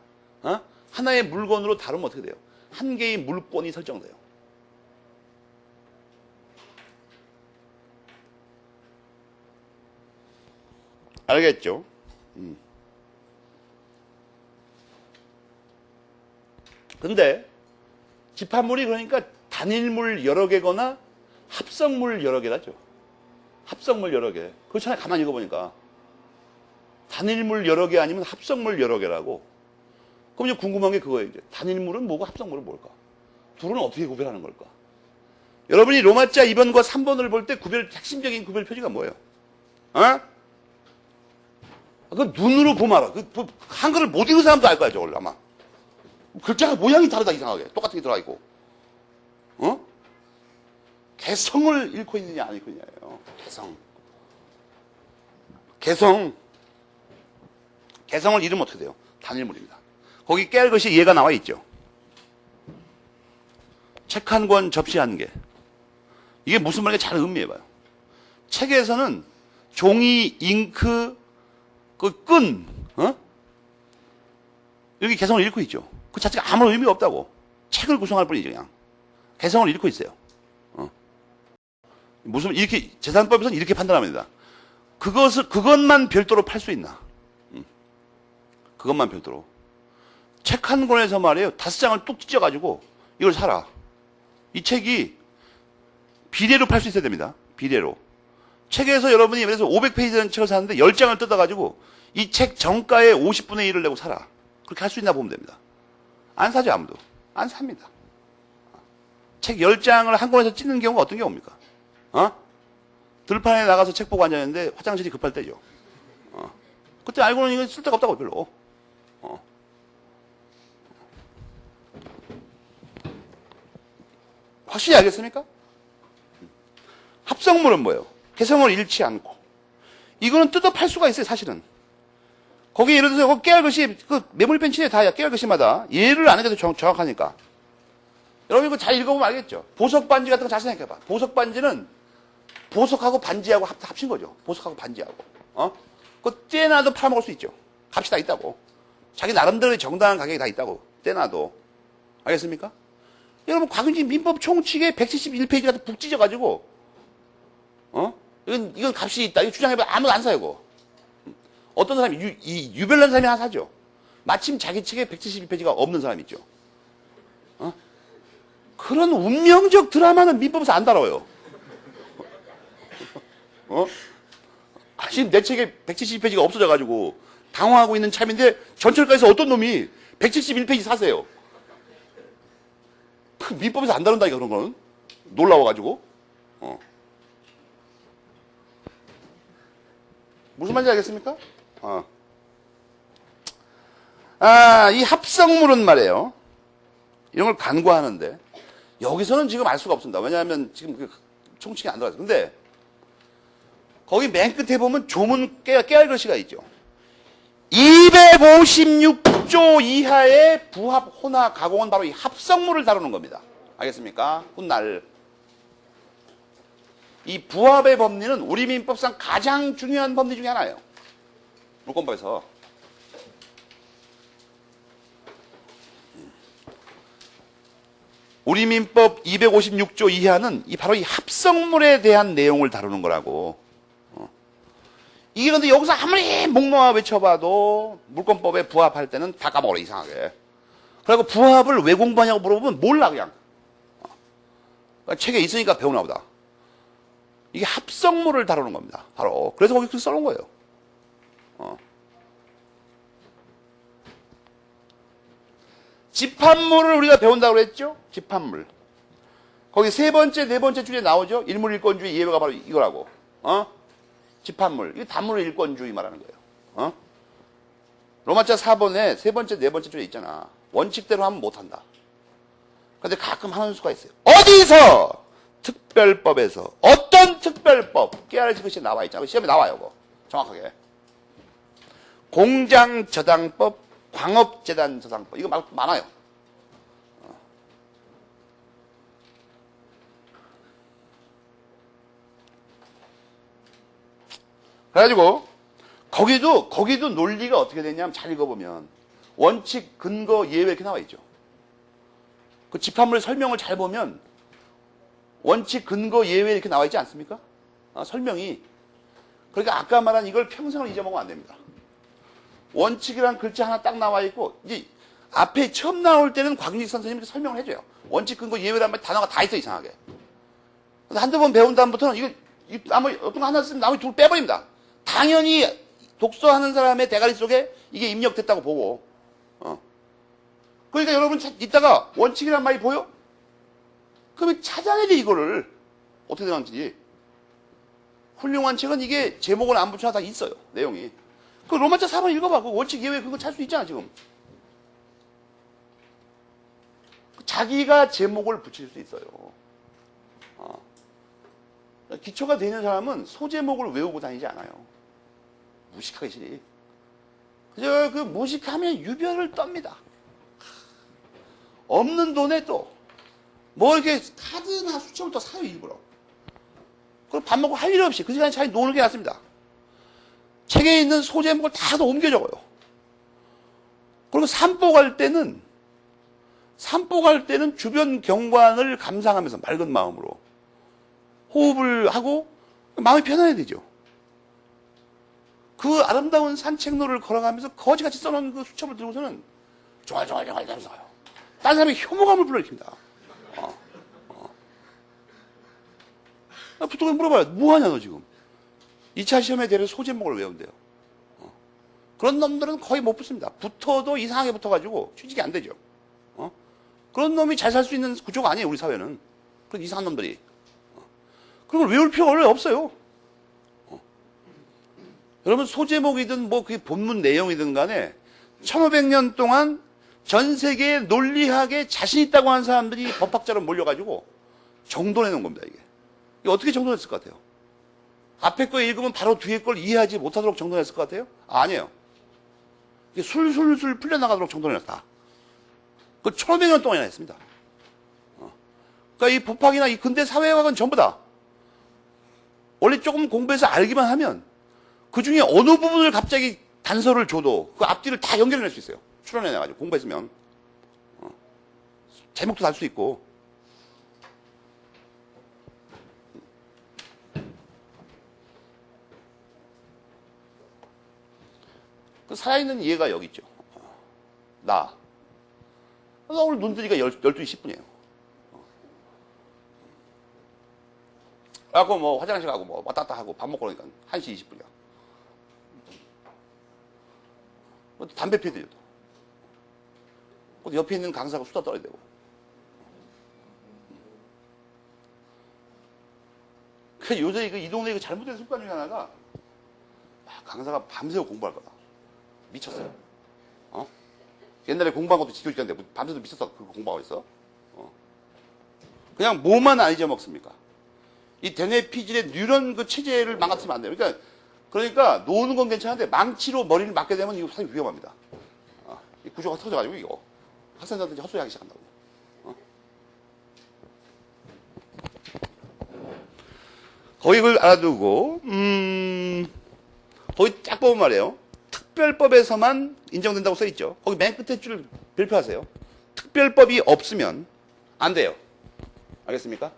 하나의 물건으로 다루면 어떻게 돼요? 한 개의 물권이 설정돼요. 알겠죠? 근데 집합물이 그러니까 단일물 여러 개거나 합성물 여러 개라죠. 합성물 여러 개. 그렇잖아요. 가만히 읽어보니까. 단일물 여러 개 아니면 합성물 여러 개라고. 그럼 이제 궁금한 게 그거예요. 이제. 단일물은 뭐고 합성물은 뭘까? 둘은 어떻게 구별하는 걸까? 여러분이 로마자 2번과 3번을 볼 때 핵심적인 구별 표지가 뭐예요? 그 눈으로 보면 알아. 한글을 못 읽은 사람도 알 거야, 저걸 아마. 글자가 모양이 다르다, 이상하게. 똑같은 게 들어가 있고. 개성을 잃고 있느냐, 안 잃고 있느냐예요. 개성을 잃으면 어떻게 돼요? 단일물입니다. 거기 깨알 것이 얘가 나와 있죠. 책 한 권, 접시 한 개. 이게 무슨 말인지 잘 음미해봐요. 책에서는 종이, 잉크, 그 끈, 여기 개성을 잃고 있죠. 그 자체가 아무런 의미가 없다고. 책을 구성할 뿐이죠, 그냥. 개성을 잃고 있어요. 무슨, 이렇게, 재산법에서는 이렇게 판단합니다. 그것만 별도로 팔 수 있나? 그것만 별도로. 책 한 권에서 말이에요. 5장을 뚝 찢어가지고 이걸 사라. 이 책이 비례로 팔 수 있어야 됩니다. 비례로. 책에서 여러분이 그래서 500페이지라는 책을 사는데 10장을 뜯어가지고 이 책 정가의 50분의 1을 내고 사라. 그렇게 할 수 있나 보면 됩니다. 안 사죠, 아무도. 안 삽니다. 책 10장을 한 권에서 찢는 경우가 어떤 경우입니까? 들판에 나가서 책 보고 앉았는데 화장실이 급할 때죠. 그때 알고는 이거 쓸데가 없다고, 별로. 확실히 알겠습니까? 합성물은 뭐예요? 개성을 잃지 않고. 이거는 뜯어 팔 수가 있어요, 사실은. 거기 예를 들어서 깨알글씨, 그 메모리펜치에 다 깨알글씨마다 예를 안 해도 정확하니까. 여러분 이거 잘 읽어보면 알겠죠? 보석반지 같은 거 잘 생각해봐. 보석반지는 보석하고 반지하고 합친 거죠. 보석하고 반지하고. 그거 떼놔도 팔아먹을 수 있죠. 값이 다 있다고. 자기 나름대로의 정당한 가격이 다 있다고. 떼놔도. 알겠습니까? 여러분, 곽윤진 민법 총칙에 171페이지가 북 찢어가지고, 이건 값이 있다. 이거 주장해봐. 아무도 안 사요, 이거. 어떤 사람이, 유별난 사람이 하나 사죠. 마침 자기 책에 171페이지가 없는 사람이 있죠. 그런 운명적 드라마는 민법에서 안 다뤄요. 지금 내 책에 171페이지가 없어져가지고 당황하고 있는 참인데 전철가에서 어떤 놈이 171페이지 사세요. 민법에서 안 다룬다니까, 그런 거는. 놀라워가지고. 무슨 말인지 알겠습니까? 이 합성물은 말이에요. 이런 걸 간과하는데, 여기서는 지금 알 수가 없습니다. 왜냐하면 지금 그 총칙이 안 들어가서. 근데, 거기 맨 끝에 보면 조문 깨알글씨가 있죠. 256조 이하의 부합, 혼합, 가공은 바로 이 합성물을 다루는 겁니다. 알겠습니까? 훗날. 이 부합의 법리는 우리 민법상 가장 중요한 법리 중에 하나예요. 물권법에서. 우리 민법 256조 이하는 바로 이 합성물에 대한 내용을 다루는 거라고. 이게 근데 여기서 아무리 목놓아 외쳐봐도 물권법에 부합할 때는 다 까먹어요, 이상하게. 그리고 부합을 왜 공부하냐고 물어보면 몰라, 그냥. 그러니까 책에 있으니까 배우나 보다. 이게 합성물을 다루는 겁니다. 바로. 그래서 거기 그렇게 써놓은 거예요. 집합물을 우리가 배운다고 그랬죠? 집합물. 거기 세 번째, 네 번째 줄에 나오죠? 일물일권주의 예외가 바로 이거라고. 집합물. 이게 단물일권주의 말하는 거예요. 로마자 4번에 세 번째, 네 번째 줄에 있잖아. 원칙대로 하면 못한다. 근데 가끔 하는 수가 있어요. 어디서? 특별법에서. 어떤 특별법? 깨알을 것이 나와 있잖아. 시험에 나와요, 그거. 정확하게. 공장저당법, 광업재단저당법. 이거 많아요. 그래가지고, 거기도 논리가 어떻게 되냐면 잘 읽어보면, 원칙, 근거, 예외 이렇게 나와 있죠. 그 집합물 설명을 잘 보면, 원칙, 근거, 예외 이렇게 나와 있지 않습니까? 설명이. 그러니까 아까 말한 이걸 평생을 잊어먹으면 안 됩니다. 원칙이란 글자 하나 딱 나와 있고, 이제 앞에 처음 나올 때는 곽윤식 선생님이 설명을 해줘요. 원칙, 근거, 예외란 말 단어가 다 있어, 이상하게. 한두 번 배운 다음부터는 이거 어떤 거 하나 쓰면 나머지 둘 빼버립니다. 당연히 독서하는 사람의 대가리 속에 이게 입력됐다고 보고. 그러니까 여러분 이따가 원칙이란 말이 보여? 그러면 찾아내야 돼, 이거를. 어떻게 되는지. 훌륭한 책은 이게 제목을 안 붙여놔 다 있어요, 내용이. 그 로마자 4번 읽어봐. 그 원칙 예외 그거 찾을 수 있잖아, 지금. 자기가 제목을 붙일 수 있어요. 기초가 되는 사람은 소제목을 외우고 다니지 않아요. 무식하기 싫이. 그저 그 무식하면 유별을 떱니다. 없는 돈에 또, 뭐 이렇게 카드나 수첩을 또 사요, 일부러. 그럼 밥 먹고 할 일 없이 그 시간에 차라리 노는 게 낫습니다. 책에 있는 소제목을 다 옮겨 적어요. 그리고 산보 갈 때는 주변 경관을 감상하면서 맑은 마음으로 호흡을 하고 마음이 편안해야 되죠. 그 아름다운 산책로를 걸어가면서 거지같이 써놓은 그 수첩을 들고서는 조알조알조알 대면서 가요. 다른 사람이 혐오감을 불러일으킵니다. 보통 물어봐요. 뭐하냐 너 지금. 2차 시험에 대해 소제목을 외운대요. 그런 놈들은 거의 못 붙습니다. 붙어도 이상하게 붙어가지고 취직이 안 되죠. 그런 놈이 잘 살 수 있는 구조가 아니에요, 우리 사회는. 그런 이상한 놈들이. 그런 걸 외울 필요가 원래 없어요. 여러분, 소제목이든 뭐 그게 본문 내용이든 간에 1500년 동안 전 세계에 논리학에 자신 있다고 하는 사람들이 법학자로 몰려가지고 정돈해 놓은 겁니다, 이게. 이게 어떻게 정돈했을 것 같아요? 앞에 거 읽으면 바로 뒤에 걸 이해하지 못하도록 정돈했을 것 같아요? 아니에요. 이게 술술술 풀려나가도록 정돈해놨다. 그 1500년 동안이나 했습니다. 그러니까 이 법학이나 이 근대 사회학은 전부 다 원래 조금 공부해서 알기만 하면 그 중에 어느 부분을 갑자기 단서를 줘도 그 앞뒤를 다 연결해낼 수 있어요. 추론해내가지고 공부했으면. 제목도 달 수 있고. 그 살아있는 이해가 여기 있죠. 나 오늘 눈 뜨니까 12시 10분이에요. 그래갖고 뭐 화장실 가고 뭐 왔다 갔다 하고 밥 먹고 그러니까 1시 20분이야. 담배 피워야 되죠. 또 옆에 있는 강사가 수다 떨어야 되고. 그래서 요새 이 동네 잘못된 습관 중에 하나가 강사가 밤새고 공부할 거다. 미쳤어요. 옛날에 공부한 것도 지도 있던데 밤새도 미쳤어. 그거 공부하고 있어. 그냥 뭐만 안 잊어먹습니까? 이 대뇌 피질의 뉴런 그 체제를 망가뜨리면 안 돼요. 그러니까 노는 건 괜찮은데 망치로 머리를 맞게 되면 이거 사실 위험합니다. 이 구조가 터져가지고 이거 학생들한테 헛소리하기 시작한다고. 거기 그걸 알아두고 거기 딱 보면 말이에요. 특별법에서만 인정된다고 써있죠. 거기 맨 끝에 줄 별표하세요. 특별법이 없으면 안 돼요. 알겠습니까?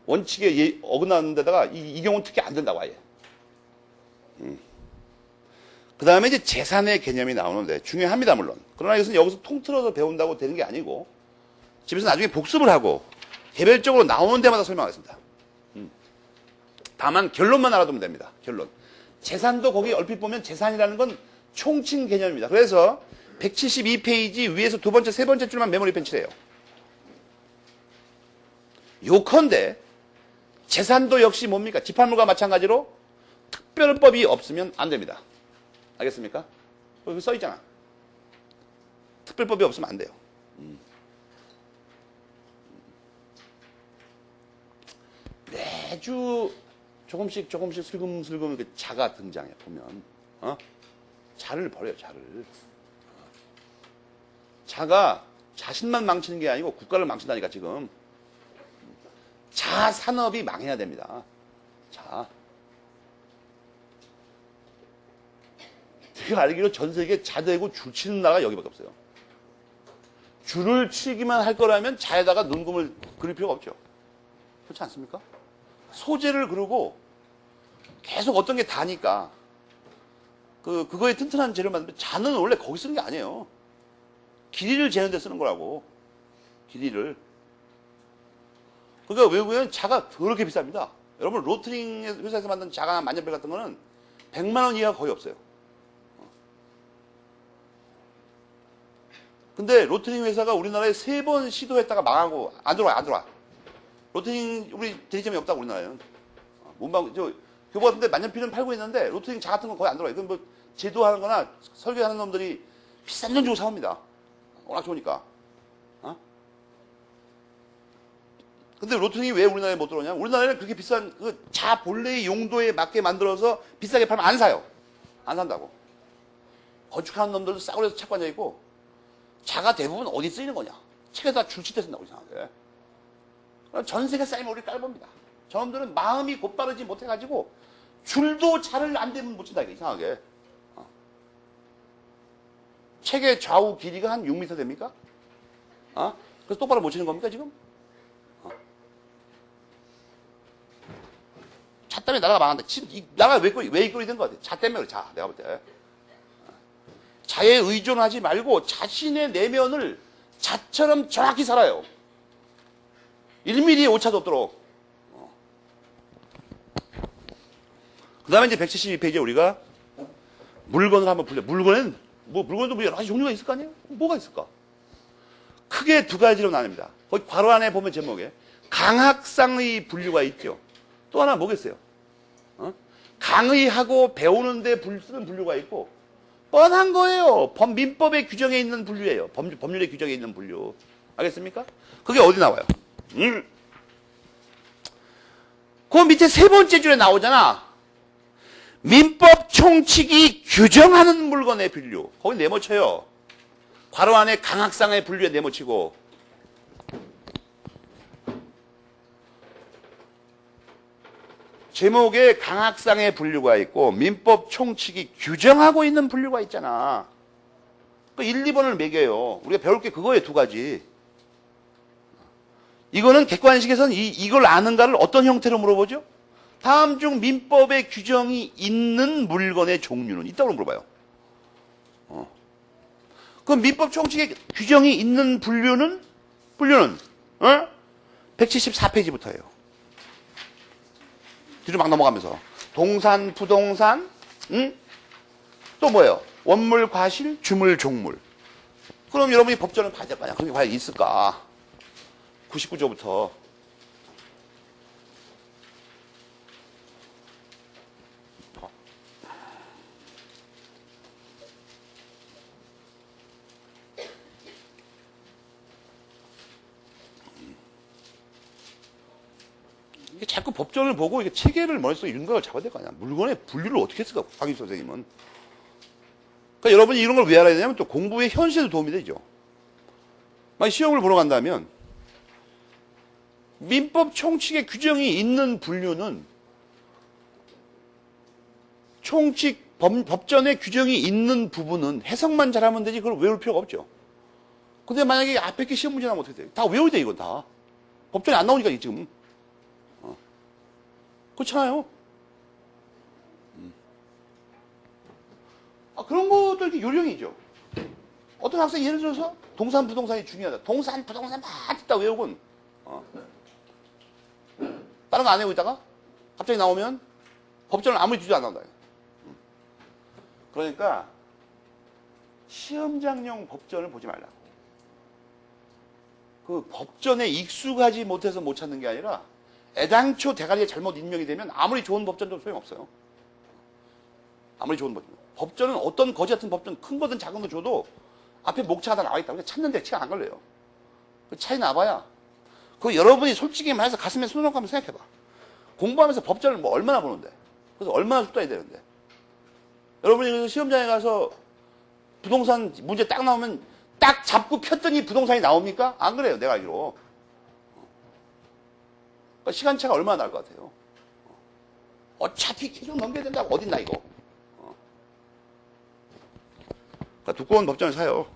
원칙에 어긋나는 데다가 이 경우는 특히 안 된다고 아예. 그 다음에 이제 재산의 개념이 나오는데 중요합니다, 물론. 그러나 이것은 여기서 통틀어서 배운다고 되는 게 아니고 집에서 나중에 복습을 하고 개별적으로 나오는 데마다 설명하겠습니다. 다만 결론만 알아두면 됩니다. 결론. 재산도 거기 얼핏 보면 재산이라는 건 총칭 개념입니다. 그래서 172페이지 위에서 두 번째, 세 번째 줄만 메모리 펜치래요. 요컨대 재산도 역시 뭡니까? 집합물과 마찬가지로 특별법이 없으면 안 됩니다. 알겠습니까? 여기 써 있잖아. 특별법이 없으면 안 돼요. 매주 조금씩 슬금슬금 자가 등장해 보면 자를 버려요. 자를. 자가 자신만 망치는 게 아니고 국가를 망친다니까 지금. 자 산업이 망해야 됩니다. 자. 제가 알기로 전 세계 자 대고 줄 치는 나라가 여기밖에 없어요. 줄을 치기만 할 거라면 자에다가 눈금을 그릴 필요가 없죠. 그렇지 않습니까? 소재를 그리고 계속 어떤 게 다니까 그거에 튼튼한 재료를 만들면 자는 원래 거기 쓰는 게 아니에요. 길이를 재는 데 쓰는 거라고. 길이를. 그러니까 외국에는 자가 더럽게 비쌉니다. 여러분 로트링 회사에서 만든 자가 만년필 같은 거는 100만 원 이하가 거의 없어요. 근데 로트링 회사가 우리나라에 3번 시도했다가 망하고 안 들어와. 로트링 우리 대리점이 없다고 우리나라에는. 문방 교보 같은데 만년필은 팔고 있는데 로트링 자 같은 건 거의 안 들어와요. 이건 뭐 제도하는 거나 설계하는 놈들이 비싼 돈 주고 사옵니다. 워낙 좋으니까. 근데 로트링이 왜 우리나라에 못 들어오냐? 우리나라에는 그렇게 비싼 그 자 본래의 용도에 맞게 만들어서 비싸게 팔면 안 사요. 안 산다고. 건축하는 놈들도 싸구려서 찾고 앉아있고 자가 대부분 어디 쓰이는 거냐? 책에다 줄칠 때 쓴다고 이상하게. 전 세계 사람이 우리 깔봅니다. 저놈들은 마음이 곧바르지 못해가지고 줄도 자를 안 대면 못 친다 이게 이상하게. 책의 좌우 길이가 한 6m 됩니까? 그래서 똑바로 못 치는 겁니까 지금? 자 때문에 나라가 망한다. 지금 이 나라가 왜 이꼴이 된 것 같아? 자 때문에 그래. 자 내가 볼 때. 자에 의존하지 말고 자신의 내면을 자처럼 정확히 살아요. 1mm의 오차도 없도록. 그 다음에 이제 172페이지에 우리가 물건을 한번 불려. 물건은, 물건도 뭐 여러 가지 종류가 있을 거 아니에요? 뭐가 있을까? 크게 두 가지로 나뉩니다. 거기 괄호 안에 보면 제목에 강학상의 분류가 있죠. 또 하나 뭐겠어요? 강의하고 배우는데 쓰는 분류가 있고, 뻔한 거예요. 민법의 규정에 있는 분류예요. 법률의 규정에 있는 분류. 알겠습니까? 그게 어디 나와요? 그 밑에 세 번째 줄에 나오잖아. 민법 총칙이 규정하는 물건의 분류. 거기 네모쳐요. 괄호 안에 강학상의 분류에 네모치고. 제목에 강학상의 분류가 있고 민법 총칙이 규정하고 있는 분류가 있잖아. 그 1, 2번을 매겨요. 우리가 배울 게 그거예요. 두 가지. 이거는 객관식에서는 이걸 아는가를 어떤 형태로 물어보죠? 다음 중 민법의 규정이 있는 물건의 종류는 있다고 물어봐요. 그럼 민법 총칙의 규정이 있는 분류는 174페이지부터예요. 뒤로 막 넘어가면서 동산, 부동산, 또 뭐예요? 원물, 과실, 주물, 종물. 그럼 여러분이 법전을 봐야 될 거 아니야. 그런 게 과연 있을까? 99조부터. 이게 자꾸 법전을 보고 이게 체계를 머릿속에 윤곽을 잡아야 될 거 아니야. 물건의 분류를 어떻게 했을까? 박윤 선생님은. 그러니까 여러분이 이런 걸 왜 알아야 되냐면 또 공부의 현실에도 도움이 되죠. 만약 시험을 보러 간다면 민법 총칙의 규정이 있는 분류는 총칙 법전의 규정이 있는 부분은 해석만 잘하면 되지 그걸 외울 필요가 없죠. 근데 만약에 앞에 게 시험 문제 나오면 어떻게 돼? 다 외워야 돼 이건 다. 법전이 안 나오니까 지금. 그렇잖아요. 그런 것도 이렇게 요령이죠. 어떤 학생이 예를 들어서 동산, 부동산이 중요하다. 동산, 부동산 막 듣다 외우곤 다른 거 안 외우고 있다가 갑자기 나오면 법전을 아무리 뒤져도 안 나온다. 그러니까 시험장용 법전을 보지 말라. 그 법전에 익숙하지 못해서 못 찾는 게 아니라 애당초 대가리에 잘못 임명이 되면 아무리 좋은 법전도 소용없어요. 아무리 좋은 법전. 법전은 어떤 거지 같은 법전, 큰 거든 작은 거 줘도 앞에 목차가 다 나와 있다. 그러니까 찾는데 시간 안 걸려요. 그 차이 나봐야. 그 여러분이 솔직히 말해서 가슴에 손을 얹고 한번 생각해봐. 공부하면서 법전을 뭐 얼마나 보는데. 그래서 얼마나 숙달해야 되는데. 여러분이 그래서 시험장에 가서 부동산 문제 딱 나오면 딱 잡고 폈더니 부동산이 나옵니까? 안 그래요, 내가 알기로. 그러니까 시간차가 얼마나 날 것 같아요. 어차피 계속 넘겨야 된다고 어딨나 이거. 그러니까 두꺼운 법전을 사요.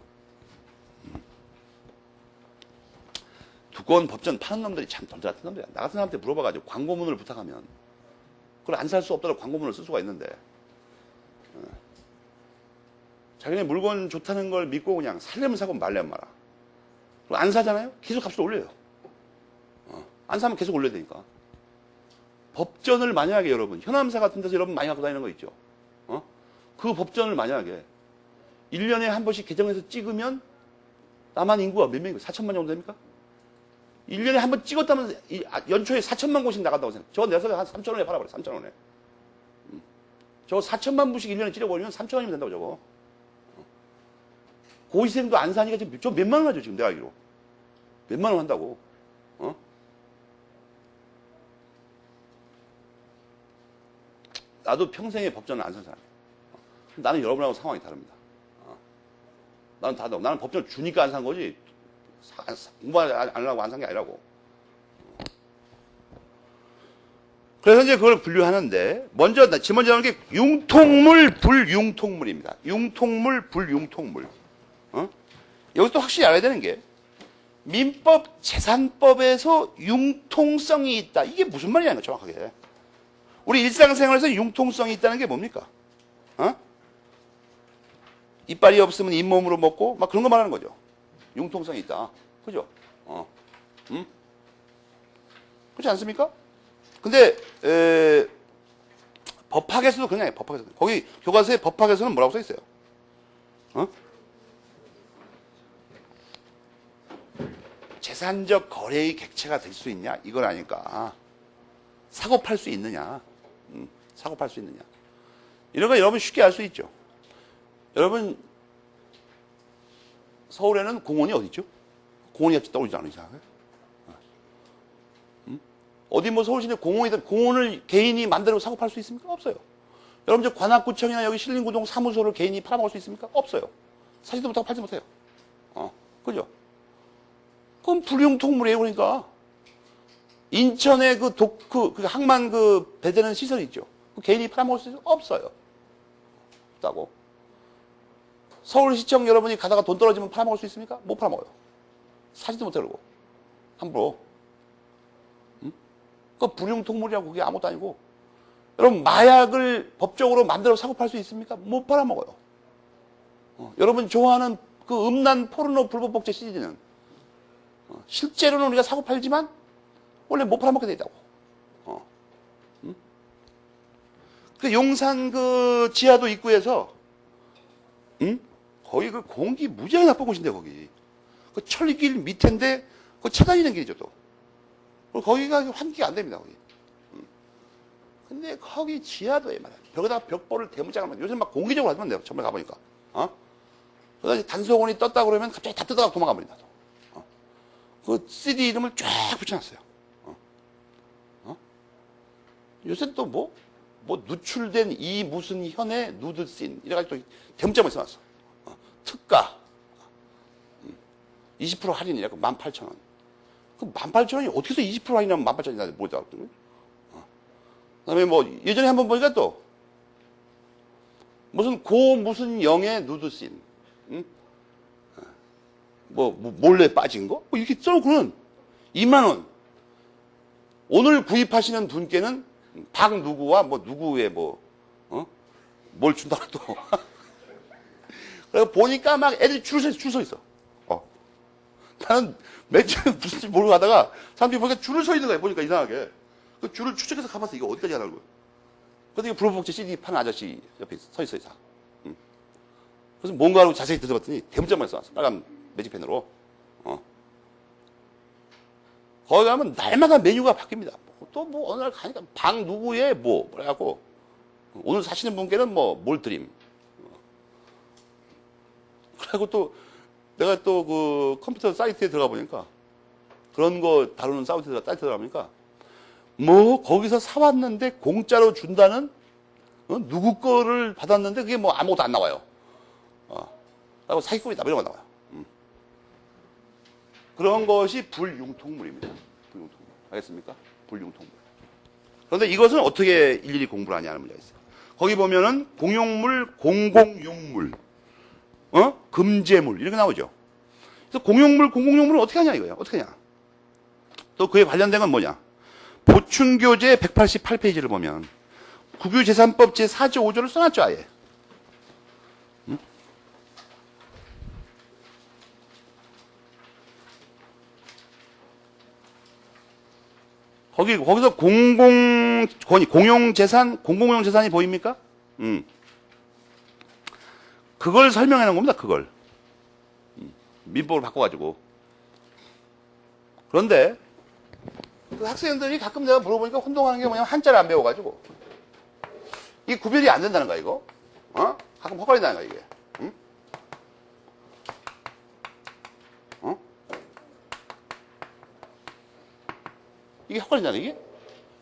두꺼운 법전 파는 놈들이 참 덜 같은 놈들이야. 나 같은 사람한테 물어봐가지고 광고문을 부탁하면 그걸 안 살 수 없더라도 광고문을 쓸 수가 있는데 자기네 물건 좋다는 걸 믿고 그냥 살려면 사고 말려면 말아. 그럼 안 사잖아요? 계속 값을 올려요. 안 사면 계속 올려야 되니까. 법전을 만약에 여러분, 현암사 같은 데서 여러분 많이 갖고 다니는 거 있죠? 그 법전을 만약에 1년에 한 번씩 개정해서 찍으면 남한 인구가 몇 명이고 4천만 정도 됩니까? 1년에 한 번 찍었다면 연초에 4천만 곳씩 나간다고 생각해. 저거 내서 한 3천원에 팔아버려. 3천원에. 저거 4천만 부씩 1년에 찌려버리면 3천원이면 된다고 저거. 고시생도 안 사니까 지금 저 몇만 원 하죠 지금 내가 알기로. 몇만 원 한다고. 나도 평생에 법전을 안 산 사람이야. 나는 여러분하고 상황이 다릅니다. 나는 다르다고. 나는 법전을 주니까 안 산 거지 공부 안 하려고 안 산 게 아니라고. 그래서 이제 그걸 분류하는데 먼저 나오는 게 융통물, 불융통물입니다. 융통물, 불융통물. 여기서 또 확실히 알아야 되는 게 민법, 재산법에서 융통성이 있다. 이게 무슨 말이냐는 거 정확하게. 우리 일상생활에서 융통성이 있다는 게 뭡니까? 이빨이 없으면 잇몸으로 먹고 막 그런 거 말하는 거죠. 융통성이 있다. 그죠? 그렇지 않습니까? 근데 법학에서도 그냥 법학에서 거기 교과서에 법학에서는 뭐라고 써 있어요? 재산적 거래의 객체가 될 수 있냐? 이걸 아니까 사고 팔 수 있느냐? 사고 팔 수 있느냐? 이런 거 여러분 쉽게 알 수 있죠. 여러분 서울에는 공원이 어디 있죠? 공원이 갑자기 떠오르지 않으세요 어디 뭐 서울 시내 공원이든 공원을 개인이 만들고 사고 팔 수 있습니까? 없어요. 여러분 저 관악구청이나 여기 신림구동 사무소를 개인이 팔아먹을 수 있습니까? 없어요. 사지도 못하고 팔지 못해요. 그죠? 그건 불용통물이에요. 그러니까 인천에 그 항만 그 배대는 시설이 있죠. 그 개인이 팔아먹을 수 있어요? 없어요. 없다고. 서울시청 여러분이 가다가 돈 떨어지면 팔아먹을 수 있습니까? 못 팔아먹어요. 사지도 못해 그러고 함부로. 그 불용통물이라고 그게 아무것도 아니고. 여러분 마약을 법적으로 만들어 사고 팔 수 있습니까? 못 팔아먹어요. 여러분 좋아하는 그 음란 포르노 불법 복제 CD는 실제로는 우리가 사고 팔지만 원래 못 팔아먹게 돼 있다고. 그 용산 그 지하도 입구에서 거기 그 공기 무지하게 나쁜 곳인데 거기 그 철길 밑인데 그 차 다니는 길이죠 또. 거기가 환기가 안 됩니다 거기. 근데 거기 지하도에 말이야. 벽에다 벽보를 대문짝을 요새 막 공기적으로 하지만 내가 처음에 가보니까. 그래서 단속원이 떴다 그러면 갑자기 다 뜯어가고 도망가 버린다. 그 CD 이름을 쫙 붙여놨어요. 요새 또 뭐 누출된 이 무슨 현의 누드씬 이래가지고 또 대문짝만 써놨어. 특가 20% 할인이라고 18,000원. 그 18,000원이 어떻게 해서 20% 할인하면 18,000원이나 뭐다. 그 다음에 뭐 예전에 한번 보니까 또 무슨 영의 누드씬. 몰래 빠진 거? 뭐 이렇게 써놓고는 2만원. 오늘 구입하시는 분께는 박 누구와 누구의 뭘 준다고 또. 그래서 보니까 막 애들이 줄 서 있어. 나는 맨 처음에 무슨지 모르고 가다가 사람들이 보니까 줄을 서 있는 거야. 보니까 이상하게. 그 줄을 추적해서 가봤어. 이거 어디까지 가는 거야? 근데 이거 불법복제 CD 파는 아저씨 옆에 서 있어, 이사. 그래서 뭔가 하고 자세히 들어봤더니 대문짝만 써놨어. 빨간 매직펜으로. 거기 가면 날마다 메뉴가 바뀝니다. 또 뭐 어느 날 가니까 방 누구의 뭐라고 오늘 사시는 분께는 뭘 드림. 그리고 또 내가 또 그 컴퓨터 사이트에 들어가 보니까 그런 거 다루는 사이트에 들어가 보니까 거기서 사왔는데 공짜로 준다는 누구 거를 받았는데 그게 아무것도 안 나와요. 그리고 사기꾼이다 이런 거 나와요. 그런 것이 불융통물입니다. 불융통물. 알겠습니까? 불융통물. 그런데 이것은 어떻게 일일이 공부를 하냐는 문제가 있어요. 거기 보면은 공용물, 공공용물, 금제물 이렇게 나오죠. 그래서 공용물, 공공용물을 어떻게 하냐 이거예요. 어떻게 하냐. 또 그에 관련된 건 뭐냐. 보충교재 188페이지를 보면 국유재산법 제4조 5조를 써놨죠 아예. 거기서 공용재산, 공공용재산이 보입니까? 그걸 설명해 놓은 겁니다, 그걸. 민법을 바꿔가지고. 그런데, 그 학생들이 가끔 내가 물어보니까 혼동하는 게 뭐냐면 한자를 안 배워가지고. 이게 구별이 안 된다는 거야, 이거. 가끔 헛갈린다는 거야, 이게. 이게 헷갈린다는 이게?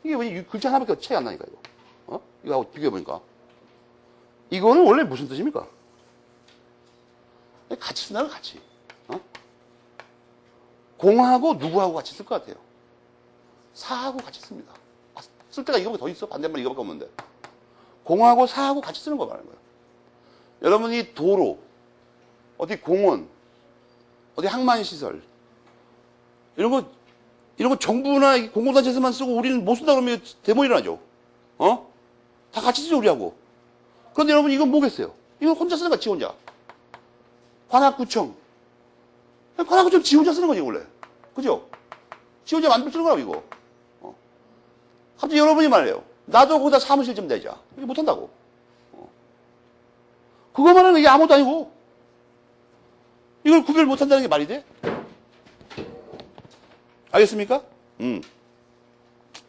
이게 왜 글자 하나밖에 차이 안 나니까, 이거. 이거하고 비교해보니까. 이거는 원래 무슨 뜻입니까? 같이 쓴다는 같이. 공하고 누구하고 같이 쓸 것 같아요. 사하고 같이 씁니다. 쓸 때가 이거보다 더 있어? 반대말 이거밖에 없는데. 공하고 사하고 같이 쓰는 거 말하는 거예요. 여러분이 도로, 어디 공원, 어디 항만시설, 이런 거 정부나 공공단체에서만 쓰고 우리는 못 쓴다 그러면 대모 일어나죠. 다 같이 쓰죠, 우리하고. 그런데 여러분, 이건 뭐겠어요? 이건 혼자 쓰는 거야, 지 혼자. 관악구청. 관악구청 지 혼자 쓰는 거지, 원래. 그죠? 지 혼자 만들어 쓰는 거라고, 이거. 갑자기 여러분이 말해요. 나도 거기다 사무실 좀 내자. 이게 못한다고. 그거만 하는 게 아무것도 아니고. 이걸 구별 못한다는 게 말이 돼? 알겠습니까?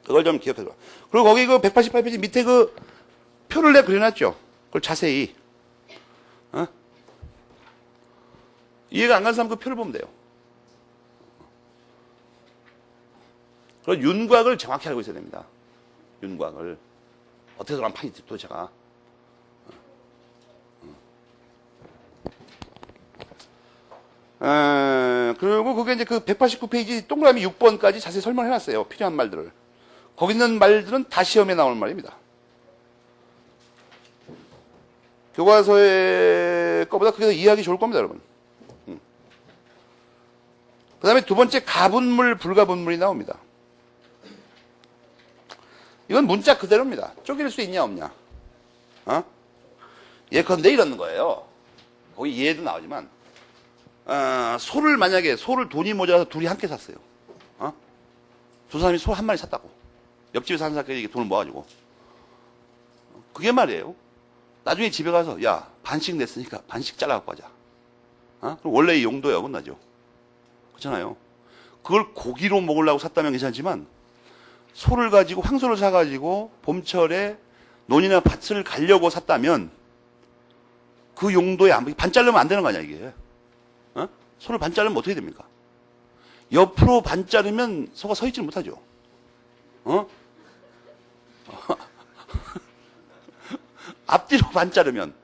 그걸 좀 기억해봐. 그리고 거기 그 188페이지 밑에 그 표를 내가 그려놨죠. 그걸 자세히. 이해가 안 가는 사람 그 표를 보면 돼요. 그리고 윤곽을 정확히 알고 있어야 됩니다. 윤곽을. 어떻게 들어가면 판이 도대체가. 그리고 그게 이제 그 189페이지 동그라미 6번까지 자세히 설명을 해놨어요. 필요한 말들을. 거기 있는 말들은 다 시험에 나오는 말입니다. 교과서의 거보다 그게 더 이해하기 좋을 겁니다, 여러분. 그 다음에 두 번째 가분물, 불가분물이 나옵니다. 이건 문자 그대로입니다. 쪼갤 수 있냐, 없냐. 예컨대 이러는 거예요. 거기 예도 나오지만, 소를 돈이 모자라서 둘이 함께 샀어요. 두 사람이 소 한 마리 샀다고. 옆집에 사는 사람끼리 돈을 모아가지고. 그게 말이에요. 나중에 집에 가서, 야, 반씩 냈으니까 반씩 잘라갖고 가자. 그럼 원래의 용도에 어긋나죠. 그렇잖아요. 그걸 고기로 먹으려고 샀다면 괜찮지만, 소를 가지고, 황소를 사가지고, 봄철에 논이나 밭을 가려고 샀다면, 그 용도에 반 자르면 안 되는 거 아니야, 이게. 소를 반 자르면 어떻게 됩니까? 옆으로 반 자르면 소가 서 있지를 못하죠. 앞뒤로 반 자르면,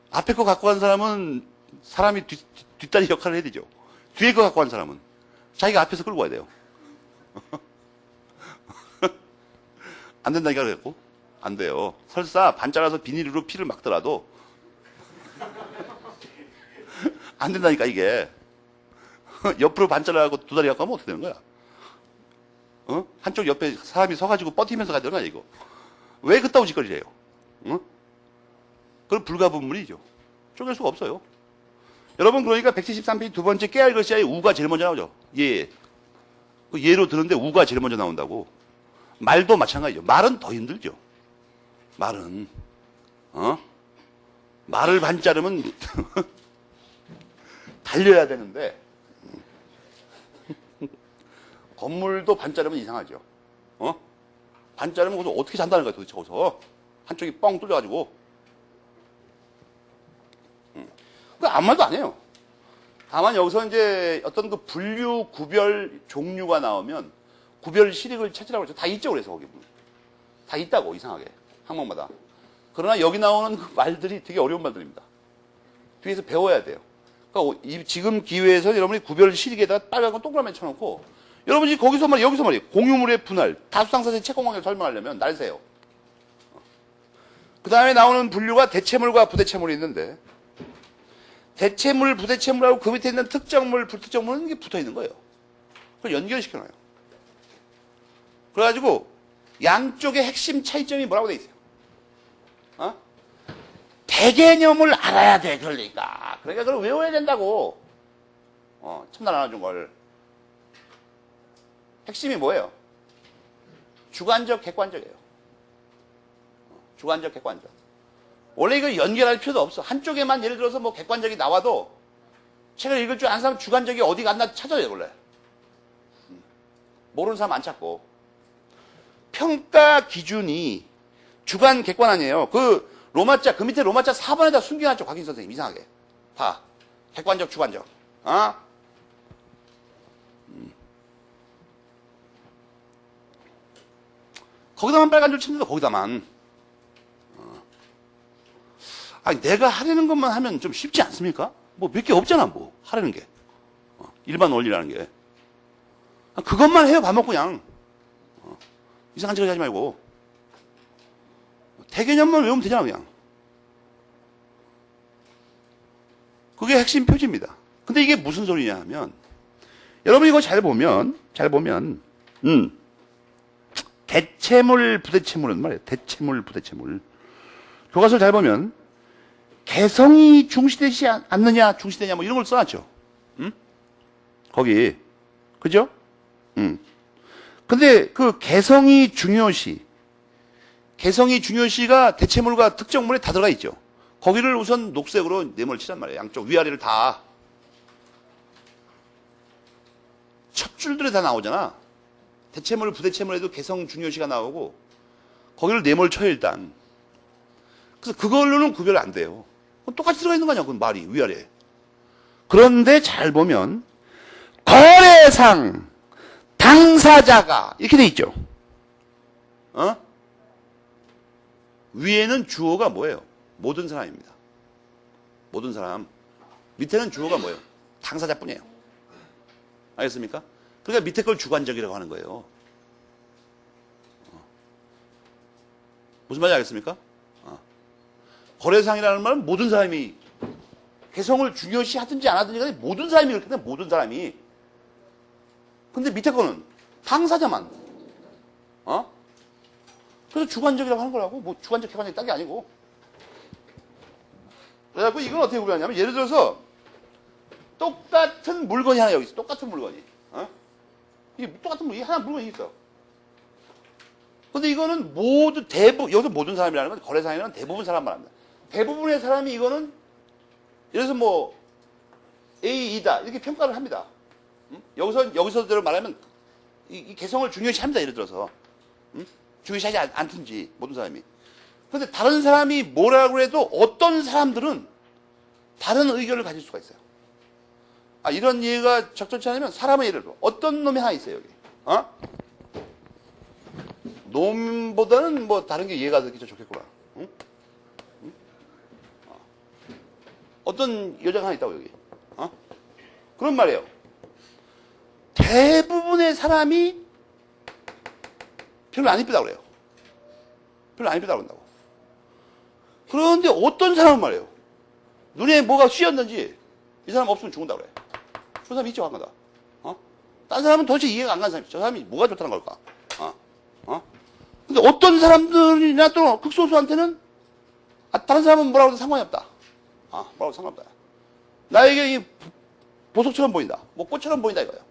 앞에 거 갖고 간 사람은 사람이 뒷다리 역할을 해야 되죠. 뒤에 거 갖고 간 사람은 자기가 앞에서 끌고 와야 돼요. 안 된다니까 그랬고. 안 돼요. 설사 반 잘라서 비닐로 피를 막더라도 안 된다니까, 이게. 옆으로 반 잘라갖고 두 다리 갖고 가면 어떻게 되는 거야? 한쪽 옆에 사람이 서가지고 버티면서 가야 되는 거야, 이거. 왜 그따구 짓거리를 해요? 그건 불가분물이죠. 쪼갤 수가 없어요. 여러분, 그러니까 173페이지 두 번째 깨알 글씨에 우가 제일 먼저 나오죠. 예. 그 예로 드는데 우가 제일 먼저 나온다고. 말도 마찬가지죠. 말은 더 힘들죠. 말은 말을 반자르면 달려야 되는데 건물도 반자르면 이상하죠. 반자르면 거기서 어떻게 잔다는 거야 도대체 거기서 한쪽이 뻥 뚫려가지고 아무 말도 안 해요. 다만 여기서 이제 어떤 그 분류 구별 종류가 나오면 구별 실익을 찾으라고 그러죠. 다 있죠. 그래서 거기 다 있다고 이상하게 항목마다. 그러나 여기 나오는 그 말들이 되게 어려운 말들입니다. 뒤에서 배워야 돼요. 그러니까 지금 기회에서 여러분이 구별 실익에다 빨간 건 동그라미 쳐놓고 여러분이 거기서 말이에요. 여기서 말이에요. 공유물의 분할, 다수상사의 채공관계를 설명하려면 날 세요. 그 다음에 나오는 분류가 대체물과 부대체물이 있는데 대체물, 부대체물하고 그 밑에 있는 특정물, 불특정물은 이게 붙어 있는 거예요. 그걸 연결시켜놔요. 그래가지고 양쪽의 핵심 차이점이 뭐라고 돼 있어요? 대개념을 알아야 돼. 그러니까 그걸 외워야 된다고. 첨단 하나 준 걸. 핵심이 뭐예요? 주관적, 객관적이에요. 주관적, 객관적. 원래 이거 연결할 필요도 없어. 한쪽에만 예를 들어서 뭐 객관적이 나와도 책을 읽을 줄 아는 사람 주관적이 어디 갔나 찾아요, 원래. 모르는 사람 안 찾고. 평가 기준이 주관, 객관 아니에요. 그 밑에 로마자 4번에다 숨겨놨죠, 곽인 선생님. 이상하게. 봐. 객관적, 주관적. 거기다만 빨간 줄 칩니다, 거기다만. 아니, 내가 하려는 것만 하면 좀 쉽지 않습니까? 뭐 몇 개 없잖아, 뭐. 하려는 게. 일반 원리라는 게. 그것만 해요, 밥 먹고 그냥. 이상한 짓 하지 말고. 대개념만 외우면 되잖아, 그냥. 그게 핵심 표지입니다. 근데 이게 무슨 소리냐 하면, 여러분 이거 잘 보면, 대체물, 부대체물은 말이에요. 대체물, 부대체물. 교과서를 잘 보면, 개성이 중시되지 않느냐, 중시되냐, 뭐 이런 걸 써놨죠. 거기. 그죠? 근데 그 개성이 중요시가 대체물과 특정물에 다 들어가 있죠. 거기를 우선 녹색으로 네모를 치란 말이에요. 양쪽 위아래를 다. 첫 줄들에 다 나오잖아. 대체물, 부대체물에도 개성 중요시가 나오고 거기를 네모를 쳐요, 일단. 그래서 그걸로는 구별 안 돼요. 똑같이 들어가 있는 거 아니야, 그 말이 위아래. 그런데 잘 보면 거래상 당사자가 이렇게 돼 있죠. 위에는 주어가 뭐예요? 모든 사람입니다. 모든 사람. 밑에는 주어가 뭐예요? 당사자뿐이에요. 알겠습니까? 그러니까 밑에 걸 주관적이라고 하는 거예요. 무슨 말인지 알겠습니까? 거래상이라는 말은 모든 사람이 개성을 중요시 하든지 안 하든지 간에 모든 사람이 그렇게 돼, 모든 사람이. 근데 밑에 거는 당사자만. 그래서 주관적이라고 하는 거라고. 뭐 주관적, 객관적 딴 게 아니고. 그래갖고 이건 어떻게 구별하냐면 예를 들어서 똑같은 물건이 하나 여기 있어. 똑같은 물건이. 이게 똑같은 물건이 하나 물건이 있어. 근데 이거는 여기서 모든 사람이라는 건 거래상에는 대부분 사람 말합니다. 대부분의 사람이 이거는 예를 들어서 뭐 A2다 이렇게 평가를 합니다. 여기서대로 말하면 이 개성을 중요시 합니다. 예를 들어서 중요시하지 않든지 모든 사람이. 그런데 다른 사람이 뭐라고 해도 어떤 사람들은 다른 의견을 가질 수가 있어요. 이런 이해가 적절치 않으면 사람의 예를 들어 어떤 놈이 하나 있어요 여기. 놈보다는 뭐 다른 게 이해가 되기 좋겠구나. 어떤 여자가 하나 있다고 여기. 그런 말이에요. 대부분의 사람이 별로 안 이쁘다고 그래요. 별로 안 이쁘다고 그런다고. 그런데 어떤 사람은 말이에요. 눈에 뭐가 씌었는지 이 사람 없으면 죽는다고 그래. 저 사람이 있죠, 안 가다. 딴 사람은 도대체 이해가 안 가는 사람이죠. 저 사람이 뭐가 좋다는 걸까? 근데 어떤 사람들이나 또 극소수한테는 다른 사람은 뭐라고 해도 상관이 없다. 뭐라고 해도 상관없다. 나에게 이 보석처럼 보인다. 뭐 꽃처럼 보인다 이거예요.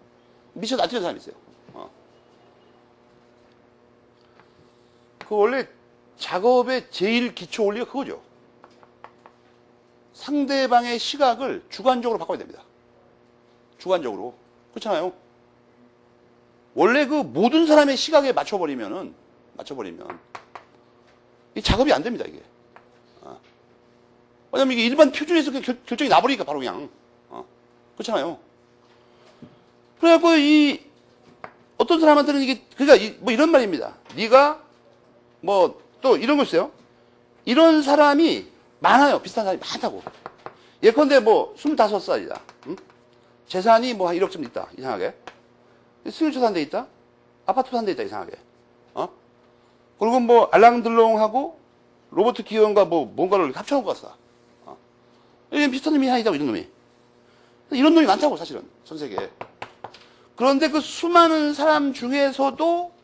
미쳐 날뛰는 사람이 있어요. 그 원래 작업의 제일 기초 원리가 그거죠. 상대방의 시각을 주관적으로 바꿔야 됩니다. 주관적으로. 그렇잖아요. 원래 그 모든 사람의 시각에 맞춰버리면 이 작업이 안 됩니다, 이게. 왜냐면 이게 일반 표준에서 결정이 나버리니까 바로 그냥. 그렇잖아요. 그래갖고 어떤 사람한테는 이게, 그러니까 뭐 이런 말입니다. 네가 뭐 또 이런 거 있어요. 이런 사람이 많아요. 비슷한 사람이 많다고. 예컨대 뭐 25살이다. 응? 재산이 뭐 한 1억 정도 있다. 이상하게. 수용차 산 데 있다. 아파트 산 데 있다. 이상하게. 그리고 뭐 알랑들렁하고 로버트 기어인가 뭐 뭔가를 합쳐놓고 갔어. 이게 비슷한 놈이 하나 있다고, 이런 놈이. 이런 놈이 많다고, 사실은. 전 세계에. 그런데 그 수많은 사람 중에서도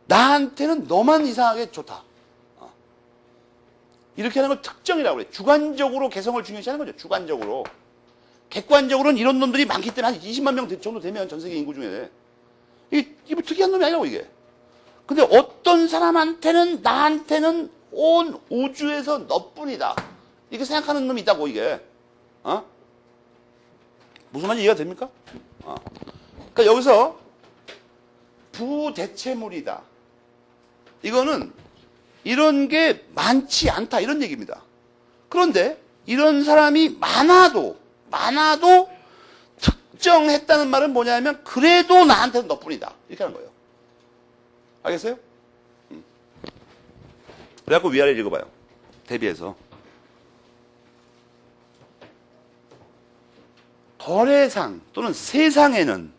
나한테는 너만 이상하게 좋다. 이렇게 하는 걸 특정이라고 그래. 주관적으로 개성을 중요시하는 거죠. 주관적으로. 객관적으로는 이런 놈들이 많기 때문에 한 20만 명 정도 되면 전 세계 인구 중에. 이게 뭐 특이한 놈이 아니라고, 이게. 근데 어떤 사람한테는 나한테는 온 우주에서 너뿐이다. 이렇게 생각하는 놈이 있다고, 이게. 무슨 말인지 이해가 됩니까? 그러니까 여기서 부대체물이다. 이거는 이런 게 많지 않다, 이런 얘기입니다. 그런데 이런 사람이 많아도 특정했다는 말은 뭐냐면 그래도 나한테는 너뿐이다. 이렇게 하는 거예요. 알겠어요? 그래갖고 위아래 읽어봐요. 대비해서. 거래상 또는 세상에는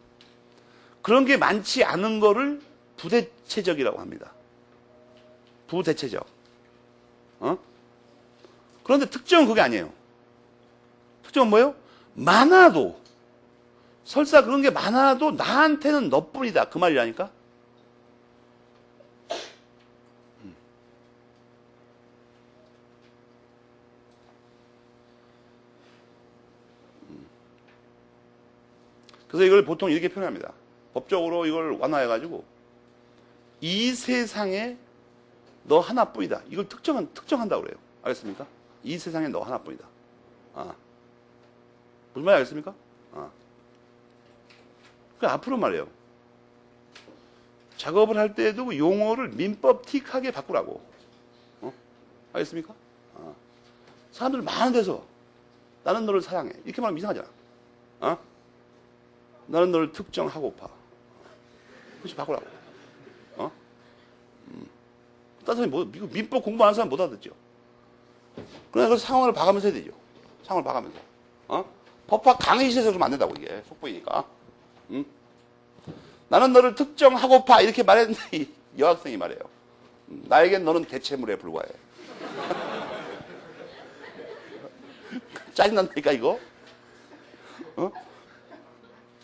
그런 게 많지 않은 거를 부대체적이라고 합니다. 부대체적. 그런데 특정은 그게 아니에요. 특정은 뭐예요? 많아도, 설사 그런 게 많아도 나한테는 너뿐이다. 그 말이라니까? 그래서 이걸 보통 이렇게 표현합니다. 법적으로 이걸 완화해가지고, 이 세상에 너 하나뿐이다. 이걸 특정한다고 그래요. 알겠습니까? 이 세상에 너 하나뿐이다. 무슨 말인지 알겠습니까? 그 앞으로 말이에요. 작업을 할 때에도 용어를 민법틱하게 바꾸라고. 알겠습니까? 사람들 많은 데서 나는 너를 사랑해. 이렇게 말하면 이상하잖아. 나는 너를 특정하고파. 그렇지, 바꾸라고. 다른 사람이 뭐, 이거 민법 공부 안 하는 사람 못 알아듣죠. 그러나 그 상황을 봐가면서 해야 되죠. 상황을 봐가면서. 법학 강의실에서 그러면 안 된다고, 이게. 속보이니까. 나는 너를 특정하고파. 이렇게 말했는데, 이 여학생이 말해요. 나에겐 너는 대체물에 불과해. 짜증난다니까, 이거?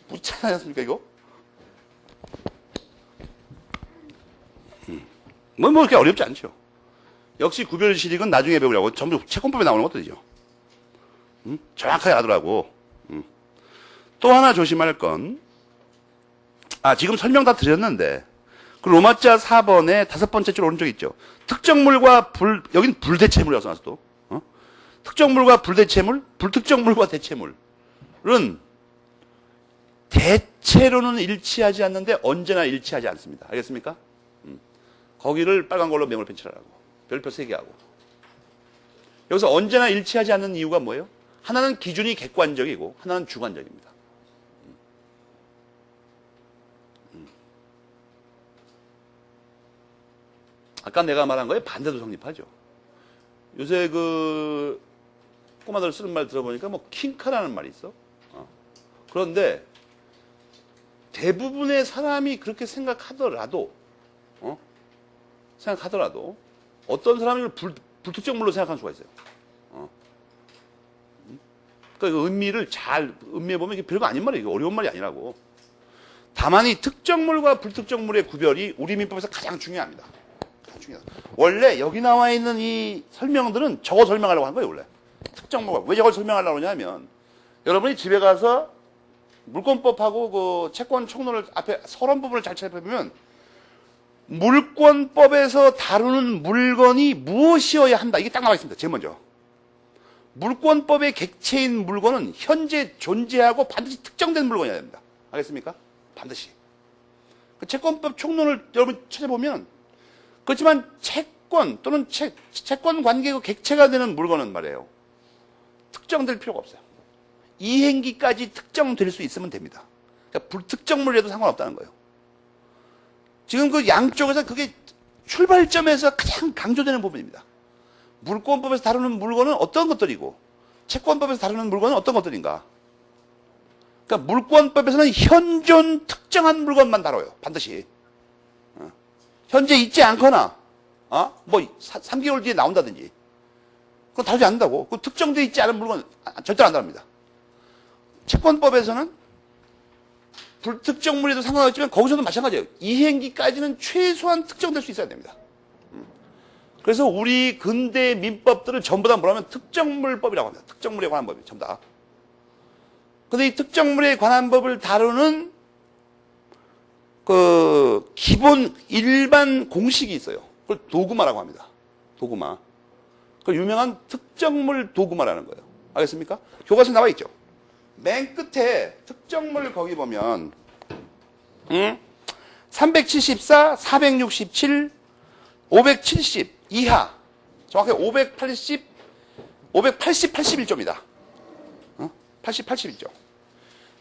무지하지 않습니까, 이거? 뭐 그렇게 어렵지 않죠. 역시 구별실익은 나중에 배우려고 전부 채권법에 나오는 것들이죠. 정확하게 하더라고. 또 하나 조심할 건, 지금 설명 다 드렸는데, 그 로마자 4번의 5번째 줄 오른쪽 있죠. 특정물과 여긴 불대체물이라고 써놨어, 또. 특정물과 불대체물, 불특정물과 대체물은 대체로는 일치하지 않는데 언제나 일치하지 않습니다. 알겠습니까? 거기를 빨간 걸로 명을 펜칠하라고. 별표 3개 하고. 여기서 언제나 일치하지 않는 이유가 뭐예요? 하나는 기준이 객관적이고 하나는 주관적입니다. 아까 내가 말한 거에 반대도 성립하죠. 요새 그 꼬마들 쓰는 말 들어보니까 뭐 킹카라는 말이 있어. 그런데 대부분의 사람이 그렇게 생각하더라도 어떤 사람이 불특정물로 생각하는 수가 있어요. 그러니까 그 의미를 잘 음미해보면 이게 별거 아닌 말이에요. 이게 어려운 말이 아니라고. 다만 이 특정물과 불특정물의 구별이 우리 민법에서 가장 중요합니다. 가장 중요하다. 원래 여기 나와 있는 이 설명들은 저거 설명하려고 한 거예요. 원래 특정물과. 왜 저걸 설명하려고 하냐면 여러분이 집에 가서 물권법하고 그 채권 총론을 앞에 서론 부분을 잘 살펴보면 물권법에서 다루는 물건이 무엇이어야 한다. 이게 딱 나와 있습니다. 제일 먼저. 물권법의 객체인 물건은 현재 존재하고 반드시 특정된 물건이어야 됩니다. 알겠습니까? 반드시. 채권법 총론을 여러분 찾아보면 그렇지만 채권 또는 채권 관계의 객체가 되는 물건은 말이에요. 특정될 필요가 없어요. 이행기까지 특정될 수 있으면 됩니다. 그러니까 불특정물이라도 상관없다는 거예요. 지금 그 양쪽에서 그게 출발점에서 가장 강조되는 부분입니다. 물권법에서 다루는 물건은 어떤 것들이고 채권법에서 다루는 물건은 어떤 것들인가. 그러니까 물권법에서는 현존 특정한 물건만 다뤄요. 반드시. 현재 있지 않거나 뭐 3개월 뒤에 나온다든지 그건 다루지 않는다고. 그 특정되어 있지 않은 물건 절대로 안 다룹니다. 채권법에서는 불특정물에도 상관없지만 거기서도 마찬가지예요. 이행기까지는 최소한 특정될 수 있어야 됩니다. 그래서 우리 근대 민법들을 전부 다 뭐라면 특정물법이라고 합니다. 특정물에 관한 법이 전부 다. 근데 이 특정물에 관한 법을 다루는 그 기본 일반 공식이 있어요. 그걸 도구마라고 합니다. 도구마. 그 유명한 특정물 도구마라는 거예요. 알겠습니까? 교과서에 나와 있죠. 맨 끝에 특정물 거기 보면 374, 467, 570 이하 정확히 580, 81조입니다. 81조.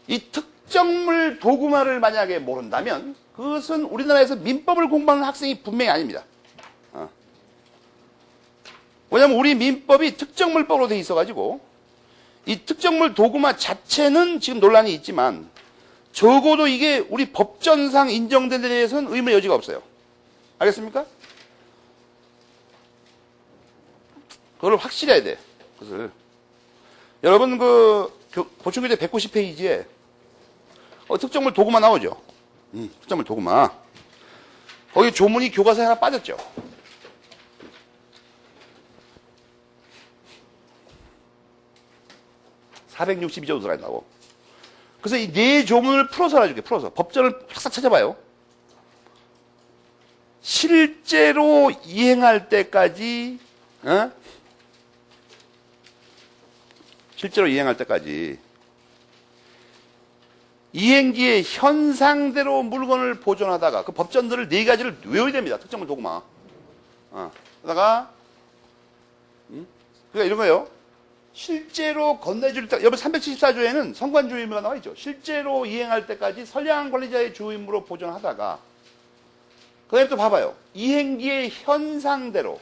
이 특정물 도구마를 만약에 모른다면 그것은 우리나라에서 민법을 공부하는 학생이 분명히 아닙니다. 왜냐하면 우리 민법이 특정물법으로 돼 있어가지고 이 특정물 도구마 자체는 지금 논란이 있지만 적어도 이게 우리 법전상 인정된 데 대해서는 의문의 여지가 없어요. 알겠습니까? 그걸 확실히 해야 돼. 그것을. 여러분 그 보충교재 190페이지에 특정물 도구마 나오죠. 특정물 도구마. 거기 조문이 교과서에 하나 빠졌죠. (462조) 들어가 있다고. 그래서 이 네 조문을 풀어서 알려줄게. 풀어서 법전을 싹싹 찾아봐요. 실제로 이행할 때까지 실제로 이행할 때까지 이행기의 현상대로 물건을 보존하다가 그 법전들을 네 가지를 외워야 됩니다. 특정물 도구마. 그러다가 그러니까 이런 거예요. 실제로 건네줄 때, 여러분 374조에는 성관주의 의무가 나와 있죠. 실제로 이행할 때까지 선량한 관리자의 주임으로 보존하다가 그 다음에 또 봐봐요. 이행기의 현상대로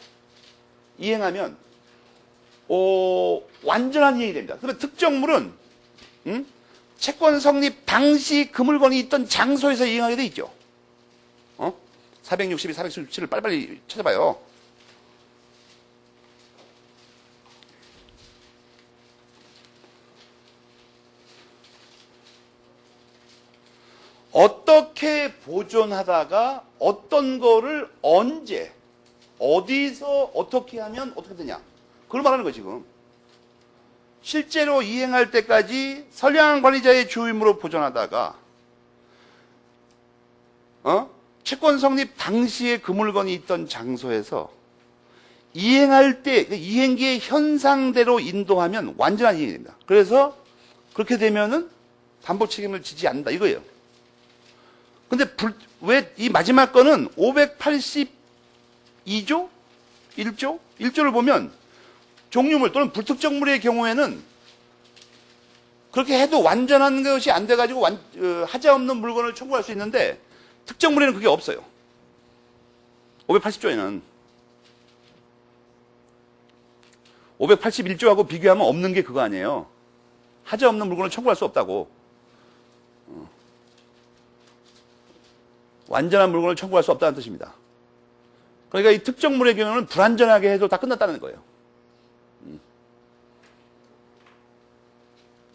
이행하면 완전한 이행이 됩니다. 그러면 특정물은 채권 성립 당시 그 물건이 있던 장소에서 이행하게 돼 있죠. 462, 467을 빨리빨리 찾아봐요. 어떻게 보존하다가 어떤 거를 언제 어디서 어떻게 하면 어떻게 되냐 그걸 말하는 거예요. 지금 실제로 이행할 때까지 선량한 관리자의 주임으로 보존하다가 채권 성립 당시에 그 물건이 있던 장소에서 이행할 때 이행기의 현상대로 인도하면 완전한 이행이 됩니다. 그래서 그렇게 되면은 담보 책임을 지지 않는다 이거예요. 근데 왜 이 마지막 거는 582조 1조를 보면 종류물 또는 불특정물의 경우에는 그렇게 해도 완전한 것이 안 돼가지고 하자 없는 물건을 청구할 수 있는데 특정물에는 그게 없어요. 580조에는 581조하고 비교하면 없는 게 그거 아니에요. 하자 없는 물건을 청구할 수 없다고. 완전한 물건을 청구할 수 없다는 뜻입니다. 그러니까 이 특정물의 경우는 불완전하게 해도 다 끝났다는 거예요.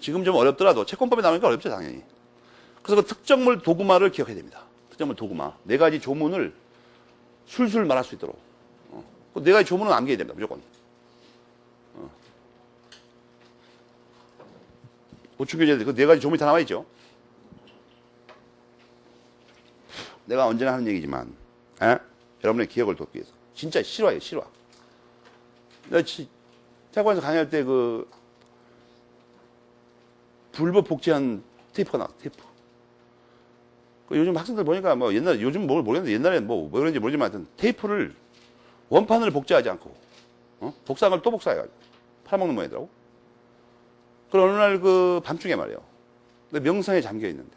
지금 좀 어렵더라도 채권법에 나오니까 어렵죠, 당연히. 그래서 그 특정물 도구마를 기억해야 됩니다. 특정물 도구마. 네 가지 조문을 술술 말할 수 있도록. 그 네 가지 조문은 암기해야 됩니다, 무조건. 보충교재에 그 네 가지 조문이 다 나와 있죠. 내가 언제나 하는 얘기지만 에? 여러분의 기억을 돕기 위해서. 진짜 실화예요, 실화. 내가 대학원에서 강의할 때 불법 복제한 테이프가 나왔어, 테이프. 요즘 학생들 보니까 뭐 옛날에, 요즘 뭘 모르겠는데 옛날에 뭐 그런지 모르지만 하여튼 테이프를 원판을 복제하지 않고, 복사한 걸 또 복사해가지고 팔아먹는 모양이더라고. 그럼 어느 날 밤중에 말이에요. 명상에 잠겨 있는데,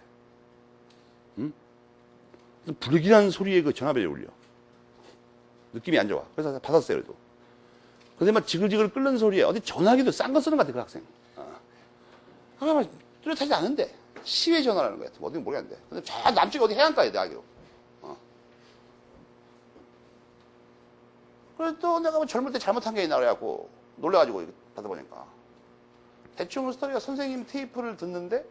불길한 소리에 전화벨이 울려. 느낌이 안 좋아. 그래서 받았어요, 그래도. 근데 막 지글지글 끓는 소리에 어디 전화기도 싼 거 쓰는 것 같아, 그 학생. 아까 막 뚜렷하지 않은데, 시외 전화라는 거 같아. 어딘지 모르겠는데. 근데 저 남쪽에 어디 해안가에 대하기로. 그래서 또 내가 뭐 젊을 때 잘못한 게 있나 그래갖고 놀래가지고 받아보니까. 대충 스토리가 선생님 테이프를 듣는데,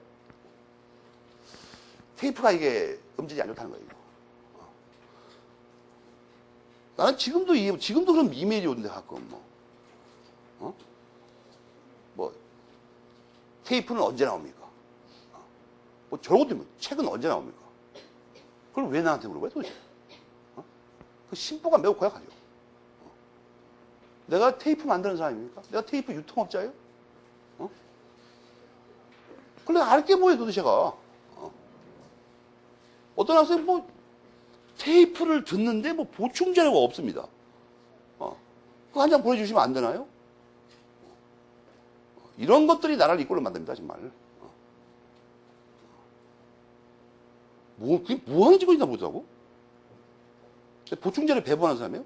테이프가 이게 음질이 안 좋다는 거예요. 나는 지금도 그런 이메일이 오는데 가끔 테이프는 언제 나옵니까? 뭐 저런 것도 책은 언제 나옵니까? 그걸 왜 나한테 물어봐요 도대체? 그 심보가 매우 고약하죠. 내가 테이프 만드는 사람입니까? 내가 테이프 유통업자예요? 그래 알게 뭐예요 도대체가? 어떤 학생은 테이프를 듣는데 보충 자료가 없습니다. 그거 한 장 보내주시면 안 되나요? 이런 것들이 나라를 이꼴로 만듭니다, 정말. 그게 뭐 하는 직원이나 보자고? 보충 자료 배분하는 사람이에요?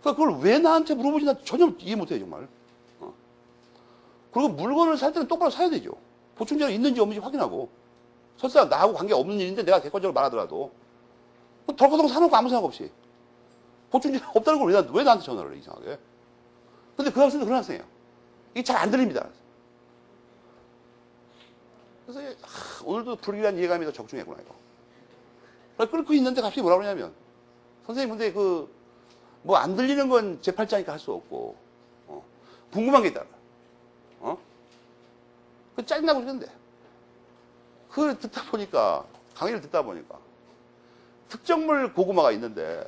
그러니까 그걸 왜 나한테 물어보지 나 전혀 이해 못해요, 정말. 그리고 물건을 살 때는 똑바로 사야 되죠. 보충 자료 있는지 없는지 확인하고. 설사 나하고 관계 없는 일인데 내가 객관적으로 말하더라도 덜커덩 사놓고 아무 생각 없이 보충제가 없다는 걸 왜 나한테 전화를 해, 이상하게. 근데 그 학생도 그런 학생이에요. 이게 잘 안 들립니다. 그래서 오늘도 불길한 이해감이 더 적중했구나 이거. 끓고 있는데 갑자기 뭐라 그러냐면 선생님 근데 뭐 안 들리는 건 제 팔자니까 할 수 없고 궁금한 게 있다. 그 짜증나고 죽겠는데. 그걸 듣다 보니까, 강의를 듣다 보니까, 특정물 고구마가 있는데,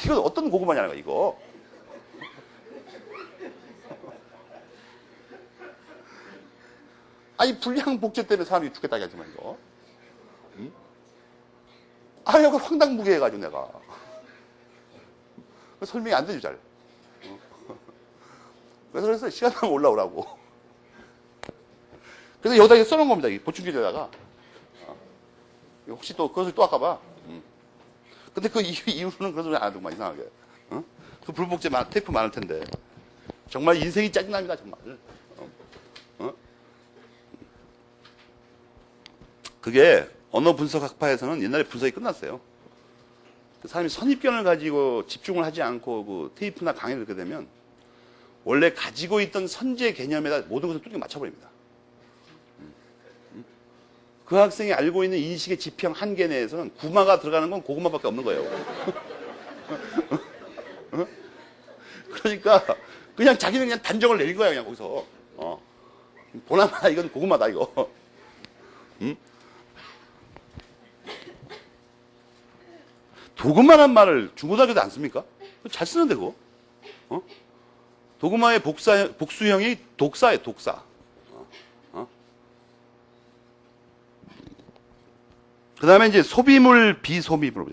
이건 어떤 고구마냐는 거야, 이거. 아니, 불량 복제 때문에 사람이 죽겠다고 하지만, 이거. 이거 황당무계해가지고 내가. 설명이 안 되죠, 잘. 그래서 시간 나면 올라오라고. 그래서 여기다 써놓은 겁니다. 보충제에다가. 혹시 또 그것을 또 할까봐. 근데 그 이후로는 그런 소리 안 하더구만, 이상하게. 그 불복제 테이프 많을 텐데. 정말 인생이 짜증납니다, 정말. 그게 언어 분석 학파에서는 옛날에 분석이 끝났어요. 사람이 선입견을 가지고 집중을 하지 않고 테이프나 강의를 듣게 되면 원래 가지고 있던 선제 개념에다 모든 것을 뚜렷하게 맞춰버립니다. 그 학생이 알고 있는 인식의 지평 한계 내에서는 구마가 들어가는 건 고구마밖에 없는 거예요. 그러니까 그냥 자기는 그냥 단정을 내린 거야 그냥 거기서. 보나마나 이건 고구마다 이거. 도구마란 말을 중고등학교도 안 씁니까? 잘 쓰는데 그거. 도구마의 복수형이 독사예요, 독사. 그 다음에 이제 소비물, 비소비물.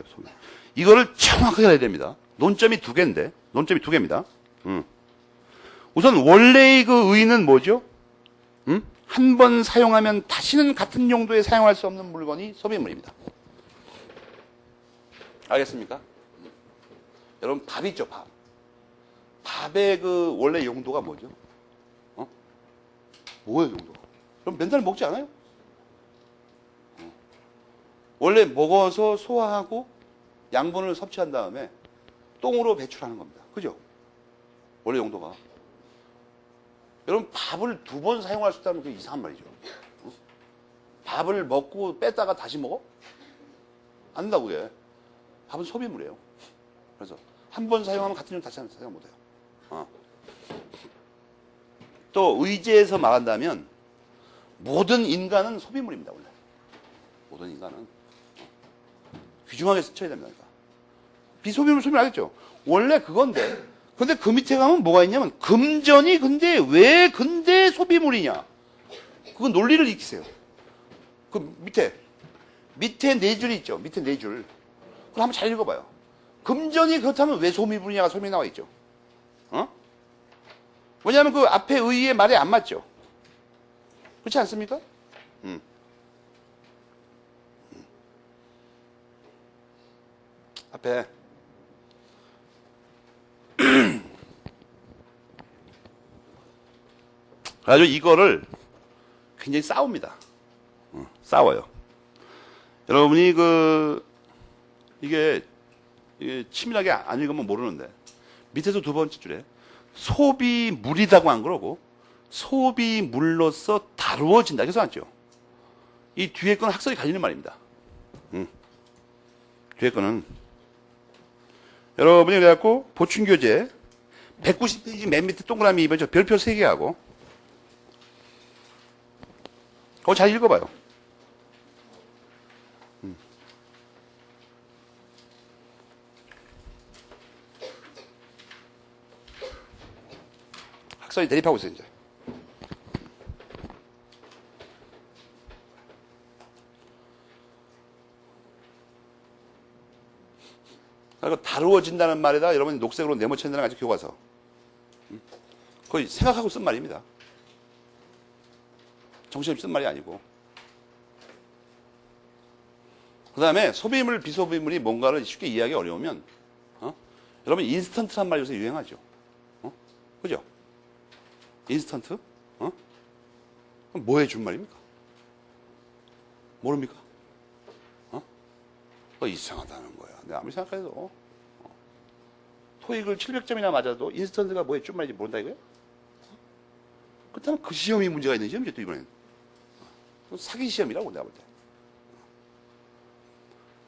이거를 정확하게 해야 됩니다. 논점이 두 개인데, 논점이 두 개입니다. 우선 원래의 그 의의는 뭐죠? 한 번 사용하면 다시는 같은 용도에 사용할 수 없는 물건이 소비물입니다. 알겠습니까? 여러분 밥 있죠, 밥. 밥의 그 원래 용도가 뭐죠? 뭐예요, 용도가? 그럼 맨날 먹지 않아요? 원래 먹어서 소화하고 양분을 섭취한 다음에 똥으로 배출하는 겁니다. 그죠? 원래 용도가. 여러분 밥을 두 번 사용할 수 있다면 그게 이상한 말이죠. 밥을 먹고 뺐다가 다시 먹어? 안 된다고 그게. 밥은 소비물이에요. 그래서 한 번 사용하면 같은 용 다시 사용 못해요. 또 의제에서 말한다면 모든 인간은 소비물입니다. 원래 모든 인간은. 귀중하게 쳐야 됩니다. 비소비물 소비물 알겠죠? 원래 그건데. 근데 그 밑에 가면 뭐가 있냐면 금전이 근데 왜 근대 소비물이냐? 그건 논리를 익히세요. 그 밑에 네 줄이 있죠. 밑에 네 줄. 그럼 한번 잘 읽어봐요. 금전이 그렇다면 왜 소비물이냐가 설명이 나와 있죠. 어? 왜냐하면 그 앞에 의의 말에 안 맞죠. 그렇지 않습니까? 앞에 그래가지고 이거를 굉장히 싸웁니다. 싸워요. 여러분이 이게 치밀하게 안 읽으면 모르는데 밑에서 두 번째 줄에 소비물이라고 안 그러고 소비물로서 다루어진다. 그래서 안죠. 이 뒤에 건 학설이 갈리는 말입니다. 뒤에 거는 여러분이 그래갖고 보충교재 190페이지 맨 밑에 동그라미 입어죠. 별표 3개 하고 그거 잘 읽어봐요. 학설이 대립하고 있어요, 이제. 그리고 다루어진다는 말에다 여러분이 녹색으로 네모친다는 아주 교과서. 거의 생각하고 쓴 말입니다. 정신없이 쓴 말이 아니고. 그 다음에 소비물, 비소비물이 뭔가를 쉽게 이해하기 어려우면, 여러분 인스턴트란 말 요새 유행하죠. 그죠? 인스턴트? 그럼 뭐 해준 말입니까? 모릅니까? 이상하다는 거야. 내가 아무리 생각해도 토익을 700점이나 맞아도 인스턴트가 뭐 해준 말인지 모른다 이거야? 그렇다면 그 시험이 문제가 있는 시험이죠, 또 이번엔. 사기 시험이라고 내가 볼 때.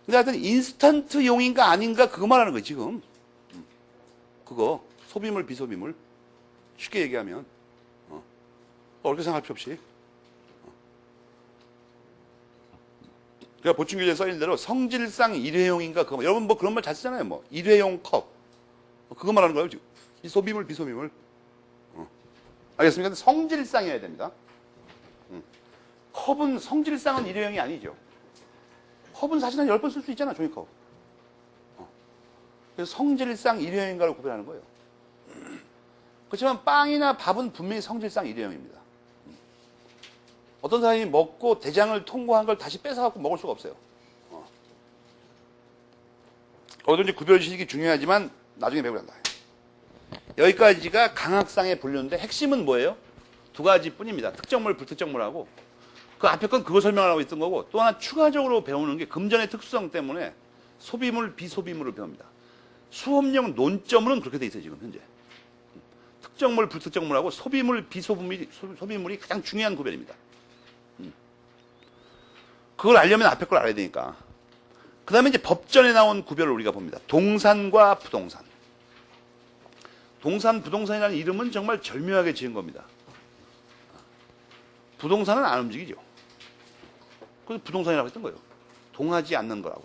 근데 하여튼 인스턴트용인가 아닌가 그거 말하는 거예요, 지금. 그거 소비물, 비소비물. 쉽게 얘기하면 어렵게 생각할 필요 없이. 그러니까 보충교재에 써있는 대로 성질상 일회용인가 그거 여러분 뭐 그런 말 잘 쓰잖아요. 뭐 일회용 컵 그거 말하는 거예요. 지금 소비물, 비소비물. 알겠습니까? 근데 성질상이어야 됩니다. 컵은 성질상은 일회용이 아니죠. 컵은 사실 한 10번 쓸 수 있잖아, 종이컵. 그래서 성질상 일회용인가를 구별하는 거예요. 그렇지만 빵이나 밥은 분명히 성질상 일회용입니다. 어떤 사람이 먹고 대장을 통과한 걸 다시 뺏어갖고 먹을 수가 없어요. 어떤지 구별식이 중요하지만 나중에 배우란다. 여기까지가 강학상의 분류인데 핵심은 뭐예요? 두 가지 뿐입니다. 특정물, 불특정물하고 그 앞에 건 그거 설명하고 있던 거고 또 하나 추가적으로 배우는 게 금전의 특수성 때문에 소비물, 비소비물을 배웁니다. 수업용 논점으로는 그렇게 돼 있어요, 지금 현재. 특정물, 불특정물하고 소비물, 비소비물이 가장 중요한 구별입니다. 그걸 알려면 앞에 걸 알아야 되니까. 그 다음에 이제 법전에 나온 구별을 우리가 봅니다. 동산과 부동산. 동산, 부동산이라는 이름은 정말 절묘하게 지은 겁니다. 부동산은 안 움직이죠. 그래서 부동산이라고 했던 거예요. 동하지 않는 거라고.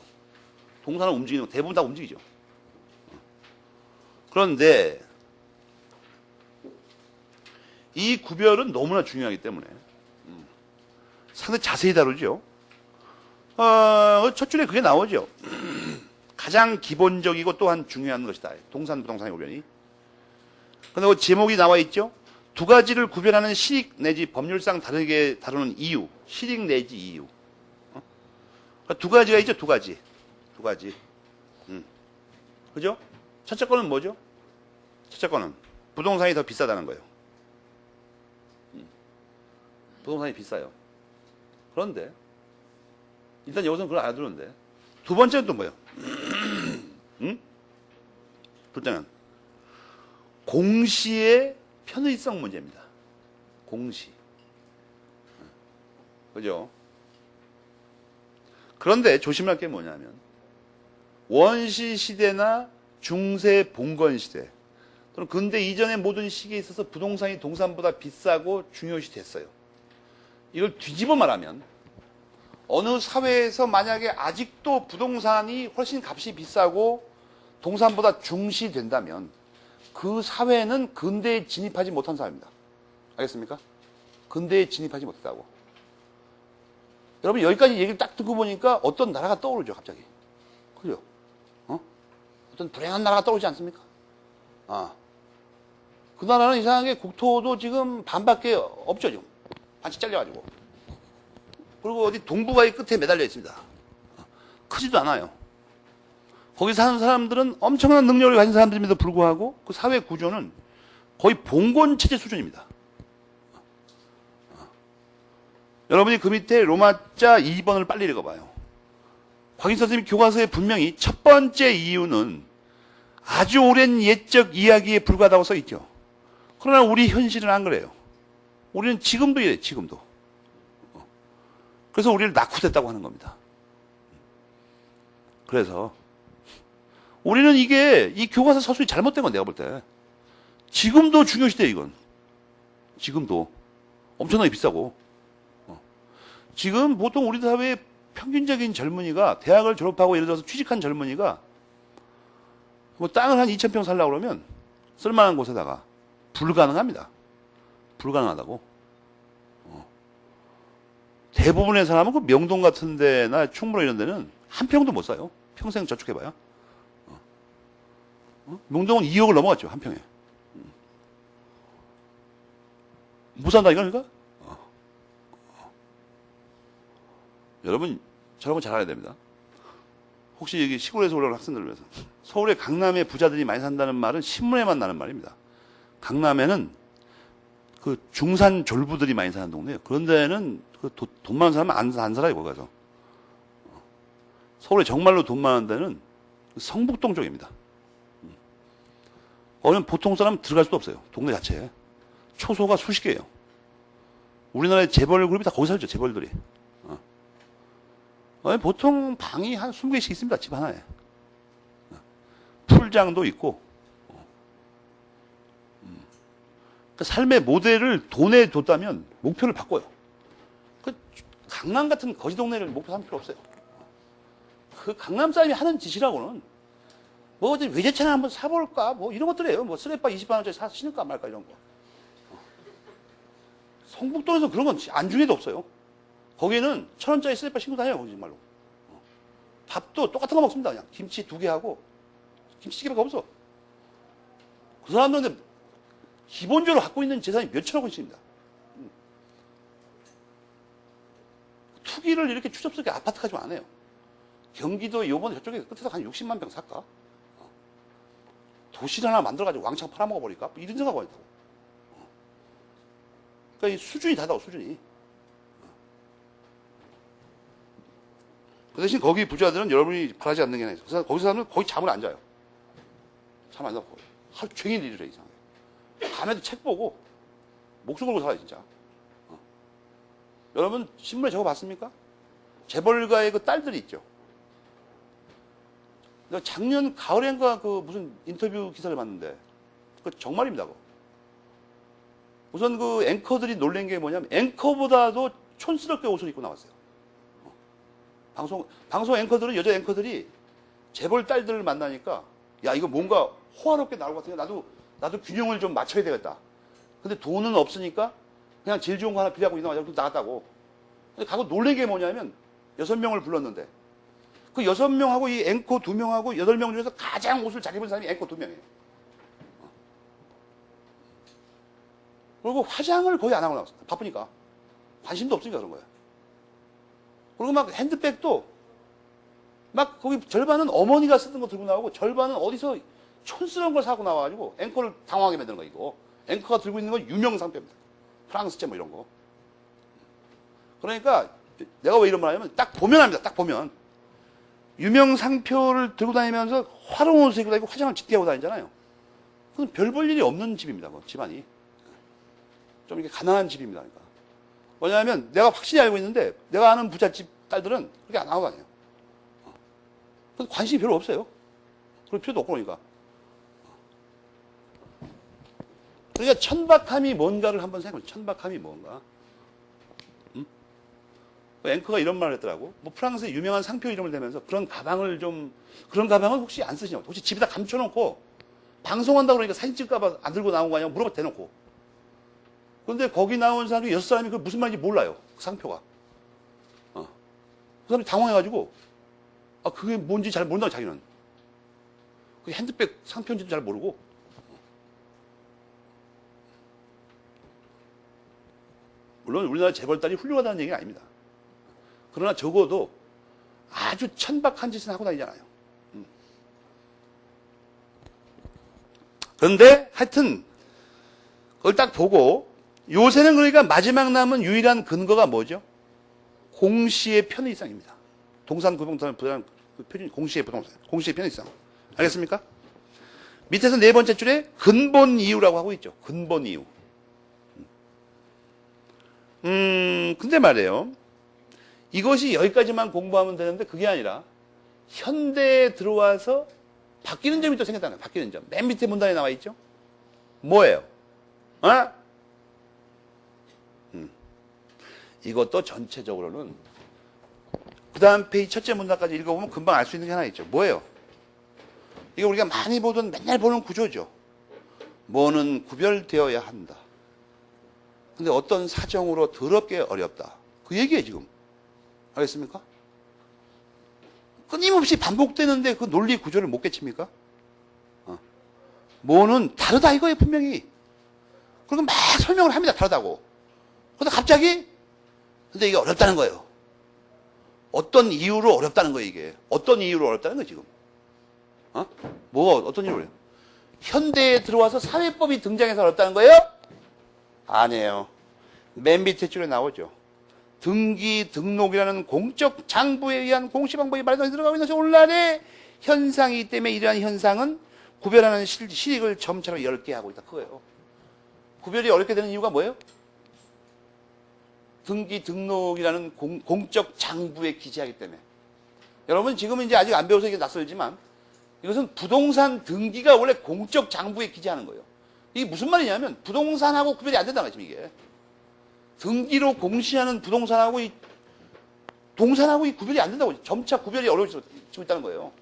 동산은 움직이는 거, 대부분 다 움직이죠. 그런데 이 구별은 너무나 중요하기 때문에 상당히 자세히 다루죠. 첫 줄에 그게 나오죠. 가장 기본적이고 또한 중요한 것이다. 동산, 부동산의 구별이. 그런데 그 제목이 나와 있죠. 두 가지를 구별하는 시익 내지 법률상 다르게 다루는 이유. 시익 내지 이유. 두 가지가 있죠. 두 가지. 그죠? 첫째 거는 뭐죠? 첫째 거는 부동산이 더 비싸다는 거예요. 부동산이 비싸요. 그런데 일단 여기서는 그걸 알아두는데 두 번째는 또 뭐예요? 둘째는 공시의 편의성 문제입니다. 공시. 그죠? 그런데 조심할 게 뭐냐면 원시 시대나 중세 봉건 시대 또는 근대 이전의 모든 시기에 있어서 부동산이 동산보다 비싸고 중요시 됐어요. 이걸 뒤집어 말하면 어느 사회에서 만약에 아직도 부동산이 훨씬 값이 비싸고 동산보다 중시된다면 그 사회는 근대에 진입하지 못한 사회입니다. 알겠습니까? 근대에 진입하지 못했다고. 여러분 여기까지 얘기를 딱 듣고 보니까 어떤 나라가 떠오르죠 갑자기. 그죠? 어떤 불행한 나라가 떠오르지 않습니까? 그 나라는 이상하게 국토도 지금 반밖에 없죠 지금. 반씩 잘려가지고. 그리고 어디 동북아의 끝에 매달려 있습니다. 크지도 않아요. 거기 사는 사람들은 엄청난 능력을 가진 사람들임에도 불구하고 그 사회 구조는 거의 봉건 체제 수준입니다. 여러분이 그 밑에 로마자 2번을 빨리 읽어봐요. 곽인 선생님이 교과서에 분명히 첫 번째 이유는 아주 오랜 옛적 이야기에 불과하다고 써 있죠. 그러나 우리 현실은 안 그래요. 우리는 지금도 이래요. 지금도. 그래서 우리를 낙후됐다고 하는 겁니다. 그래서 우리는 이 교과서 서술이 잘못된 건 내가 볼 때. 지금도 중요시대 이건. 지금도. 엄청나게 비싸고. 지금 보통 우리 사회의 평균적인 젊은이가 대학을 졸업하고 예를 들어서 취직한 젊은이가 뭐 땅을 한 2,000평 살려고 그러면 쓸만한 곳에다가 불가능합니다. 불가능하다고. 대부분의 사람은 그 명동 같은 데나 충무로 이런 데는 한 평도 못 사요. 평생 저축해봐야. 명동은 2억을 넘어갔죠, 한 평에. 못 산다 이거니까? 여러분, 저런 거 잘 알아야 됩니다. 혹시 여기 시골에서 올라온 학생들을 위해서. 서울의 강남에 부자들이 많이 산다는 말은 신문에만 나는 말입니다. 강남에는 그 중산 졸부들이 많이 사는 동네예요. 그런 데는 그 돈 많은 사람은 안 살아요, 거기 가서. 서울에 정말로 돈 많은 데는 성북동 쪽입니다. 거기는 보통 사람 들어갈 수도 없어요. 동네 자체에. 초소가 수십 개예요. 우리나라의 재벌 그룹이 다 거기 살죠, 재벌들이. 보통 방이 한 20개씩 있습니다, 집 하나에. 풀장도 있고. 그 삶의 모델을 돈에 뒀다면 목표를 바꿔요. 그 강남 같은 거지 동네를 목표 삼을 필요 없어요. 그 강남 사람이 하는 짓이라고는 뭐 어디 외제차나 한번 사볼까 뭐 이런 것들이에요. 뭐 쓰레빠 20만 원짜리 사 신을까 말까 이런 거. 성북동에서 그런 건 안중에도 없어요. 거기는 1,000원짜리 쓰레빠 신고 다녀요, 거기 정말로. 밥도 똑같은 거 먹습니다, 그냥. 김치 2개 하고, 김치찌개밖에 없어. 그 사람들은 기본적으로 갖고 있는 재산이 몇천억 원씩입니다. 투기를 이렇게 추접스럽게 아파트 가지고 안 해요. 경기도 요번에 저쪽에 끝에서 한 60만 평 살까? 도시를 하나 만들어가지고 왕창 팔아먹어버릴까? 뭐 이런 생각을 했다고. 그러니까 이 수준이 다르다고, 수준이. 그 대신 거기 부자들은 여러분이 바라지 않는 게 하나 있어요. 그래서 거기 사람은 거의 잠을 안 자요. 잠 안 자고 하루 종일 일을 해, 이상하게. 밤에도 책 보고 목숨 걸고 살아요, 진짜. 여러분 신문에 저거 봤습니까? 재벌가의 그 딸들이 있죠. 내가 작년 가을엔가 그 무슨 인터뷰 기사를 봤는데 그 정말입니다. 그거. 우선 그 앵커들이 놀란 게 뭐냐면 앵커보다도 촌스럽게 옷을 입고 나왔어요. 방송 앵커들은 여자 앵커들이 재벌 딸들을 만나니까 야 이거 뭔가 호화롭게 나올 것 같으니까 나도 균형을 좀 맞춰야 되겠다. 근데 돈은 없으니까 그냥 제일 좋은 거 하나 필요하고 나갔다고. 근데 가고 놀란 게 뭐냐면 6명을 불렀는데 그 6명하고 이 앵커 2명하고 8명 중에서 가장 옷을 잘 입은 사람이 앵커 2명이에요. 그리고 화장을 거의 안 하고 나왔습니다. 바쁘니까. 관심도 없으니까 그런 거예요. 그리고 막 핸드백도 막 거기 절반은 어머니가 쓰던 거 들고 나오고 절반은 어디서 촌스러운 걸 사고 나와가지고 앵커를 당황하게 만드는 거 이거. 앵커가 들고 있는 건 유명 상표입니다. 프랑스제 뭐 이런 거. 그러니까 내가 왜 이런 말 하냐면 딱 보면 합니다. 딱 보면. 유명 상표를 들고 다니면서 화려한 옷을 입고 다니고 화장을 짙게 하고 다니잖아요. 그건 별 볼 일이 없는 집입니다. 그 집안이. 좀 이렇게 가난한 집입니다. 그러니까. 뭐냐면 내가 확실히 알고 있는데 내가 아는 부잣집 딸들은 그렇게 안 하고 다녀요. 관심이 별로 없어요. 그럴 필요도 없고 그러니까. 그러니까 천박함이 뭔가를 한번 생각해보세요. 천박함이 뭔가. 그 앵커가 이런 말을 했더라고. 뭐 프랑스의 유명한 상표 이름을 대면서 그런 가방을 혹시 안 쓰시냐고. 혹시 집에다 감춰놓고 방송한다고 그러니까 사진 찍을까봐 안 들고 나온 거 아니냐고 물어봐 대놓고. 근데 거기 나온 사람이 6사람이 그 무슨 말인지 몰라요. 그 상표가. 그 사람이 당황해가지고, 그게 뭔지 잘 모른다고 자기는. 그 핸드백 상표인지도 잘 모르고. 물론 우리나라 재벌딸이 훌륭하다는 얘기는 아닙니다. 그러나 적어도 아주 천박한 짓은 하고 다니잖아요. 그런데 하여튼 그걸 딱 보고 요새는 그러니까 마지막 남은 유일한 근거가 뭐죠? 공시의 편의성입니다. 동산 부동산 표준 공시의 부동산, 공시의 편의성. 알겠습니까? 밑에서 네 번째 줄에 근본 이유라고 하고 있죠. 근본 이유. 근데 말이에요. 이것이 여기까지만 공부하면 되는데 그게 아니라 현대에 들어와서 바뀌는 점이 또 생겼다는 거예요. 바뀌는 점. 맨 밑에 문단에 나와 있죠. 뭐예요? 이것도 전체적으로는 그 다음 페이지 첫째 문단까지 읽어보면 금방 알 수 있는 게 하나 있죠. 뭐예요? 이거 우리가 많이 보던 맨날 보는 구조죠. 뭐는 구별되어야 한다. 근데 어떤 사정으로 더럽게 어렵다. 그 얘기예요, 지금. 알겠습니까? 끊임없이 반복되는데 그 논리 구조를 못 깨칩니까? 뭐는 다르다 이거예요, 분명히. 그리고 막 설명을 합니다, 다르다고. 그런데 갑자기, 근데 이게 어렵다는 거예요. 어떤 이유로 어렵다는 거예요, 이게. 어떤 이유로 어렵다는 거예요, 지금. 뭐가, 어떤 이유로? 현대에 들어와서 사회법이 등장해서 어렵다는 거예요? 아니에요. 맨 밑에 줄에 나오죠. 등기, 등록이라는 공적 장부에 의한 공시 방법이 말도 들어가고 있는 오늘날의 현상이기 때문에 이러한 현상은 구별하는 실익을 점차로 넓게 하고 있다. 그거예요. 구별이 어렵게 되는 이유가 뭐예요? 등기, 등록이라는 공적 장부에 기재하기 때문에. 여러분 지금은 이제 아직 안 배워서 이게 낯설지만 이것은 부동산 등기가 원래 공적 장부에 기재하는 거예요. 이게 무슨 말이냐면 부동산하고 구별이 안 된다는 거죠, 이게. 등기로 공시하는 부동산하고 이 동산하고 이 구별이 안 된다고. 점차 구별이 어려워지고 있다는 거예요.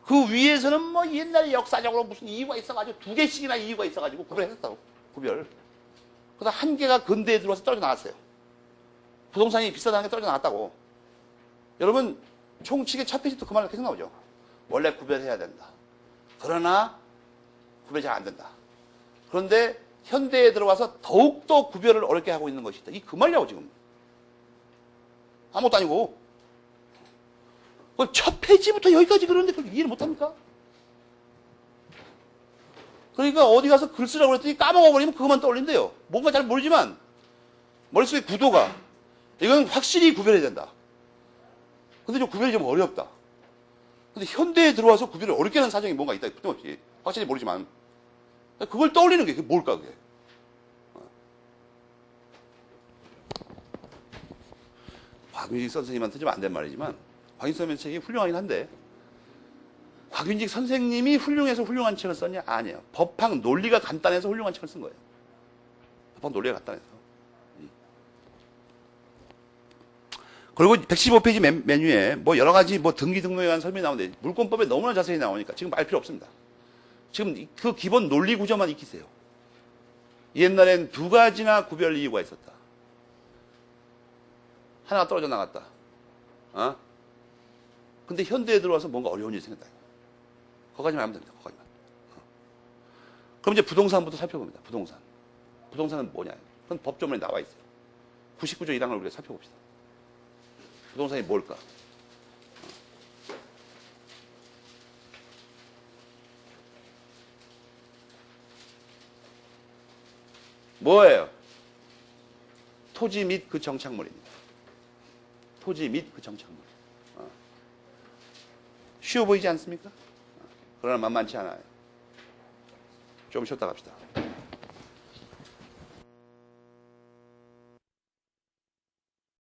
그 위에서는 뭐 옛날에 역사적으로 무슨 이유가 있어가지고 2개씩이나 이유가 있어가지고 구별했었다고. 구별. 그러다 한 개가 근대에 들어와서 떨어져 나갔어요. 부동산이 비싸다는 게 떨어져 나갔다고. 여러분 총칙의 첫 페이지도 그 말로 계속 나오죠. 원래 구별해야 된다. 그러나 구별이 잘 안 된다. 그런데 현대에 들어와서 더욱더 구별을 어렵게 하고 있는 것이다. 이 그 말이라고 지금. 아무것도 아니고. 첫 페이지부터 여기까지 그러는데 그걸 이해를 못합니까? 그러니까 어디 가서 글 쓰라고 그랬더니 까먹어버리면 그것만 떠올린대요. 뭔가 잘 모르지만 머릿속에 구도가 이건 확실히 구별해야 된다. 근데 좀 구별이 좀 어렵다. 근데 현대에 들어와서 구별을 어렵게 하는 사정이 뭔가 있다. 끊임없이. 확실히 모르지만. 그걸 떠올리는 게 그게 뭘까 그게. 곽윤식 선생님한테 좀 안 된 말이지만 곽윤식 선생님 책이 훌륭하긴 한데 곽윤식 선생님이 훌륭해서 훌륭한 책을 썼냐? 아니에요. 법학 논리가 간단해서 훌륭한 책을 쓴 거예요. 법학 논리가 간단해서. 그리고 115페이지 메뉴에 뭐 여러 가지 뭐 등기 등록에 관한 설명이 나오는데 물권법에 너무나 자세히 나오니까 지금 알 필요 없습니다. 지금 그 기본 논리 구조만 익히세요. 옛날엔 2가지나 구별 이유가 있었다. 하나가 떨어져 나갔다. 근데 현대에 들어와서 뭔가 어려운 일이 생겼다. 거기까지만 하면 됩니다. 거기까지만. 그럼 이제 부동산부터 살펴봅니다. 부동산. 부동산은 뭐냐? 그건 법조문에 나와 있어요. 99조 1항을 우리가 살펴봅시다. 부동산이 뭘까? 뭐예요? 토지 및 그 정착물입니다. 토지 및 그 정착물. 쉬워 보이지 않습니까? 그러나 만만치 않아요. 좀 쉬었다 갑시다.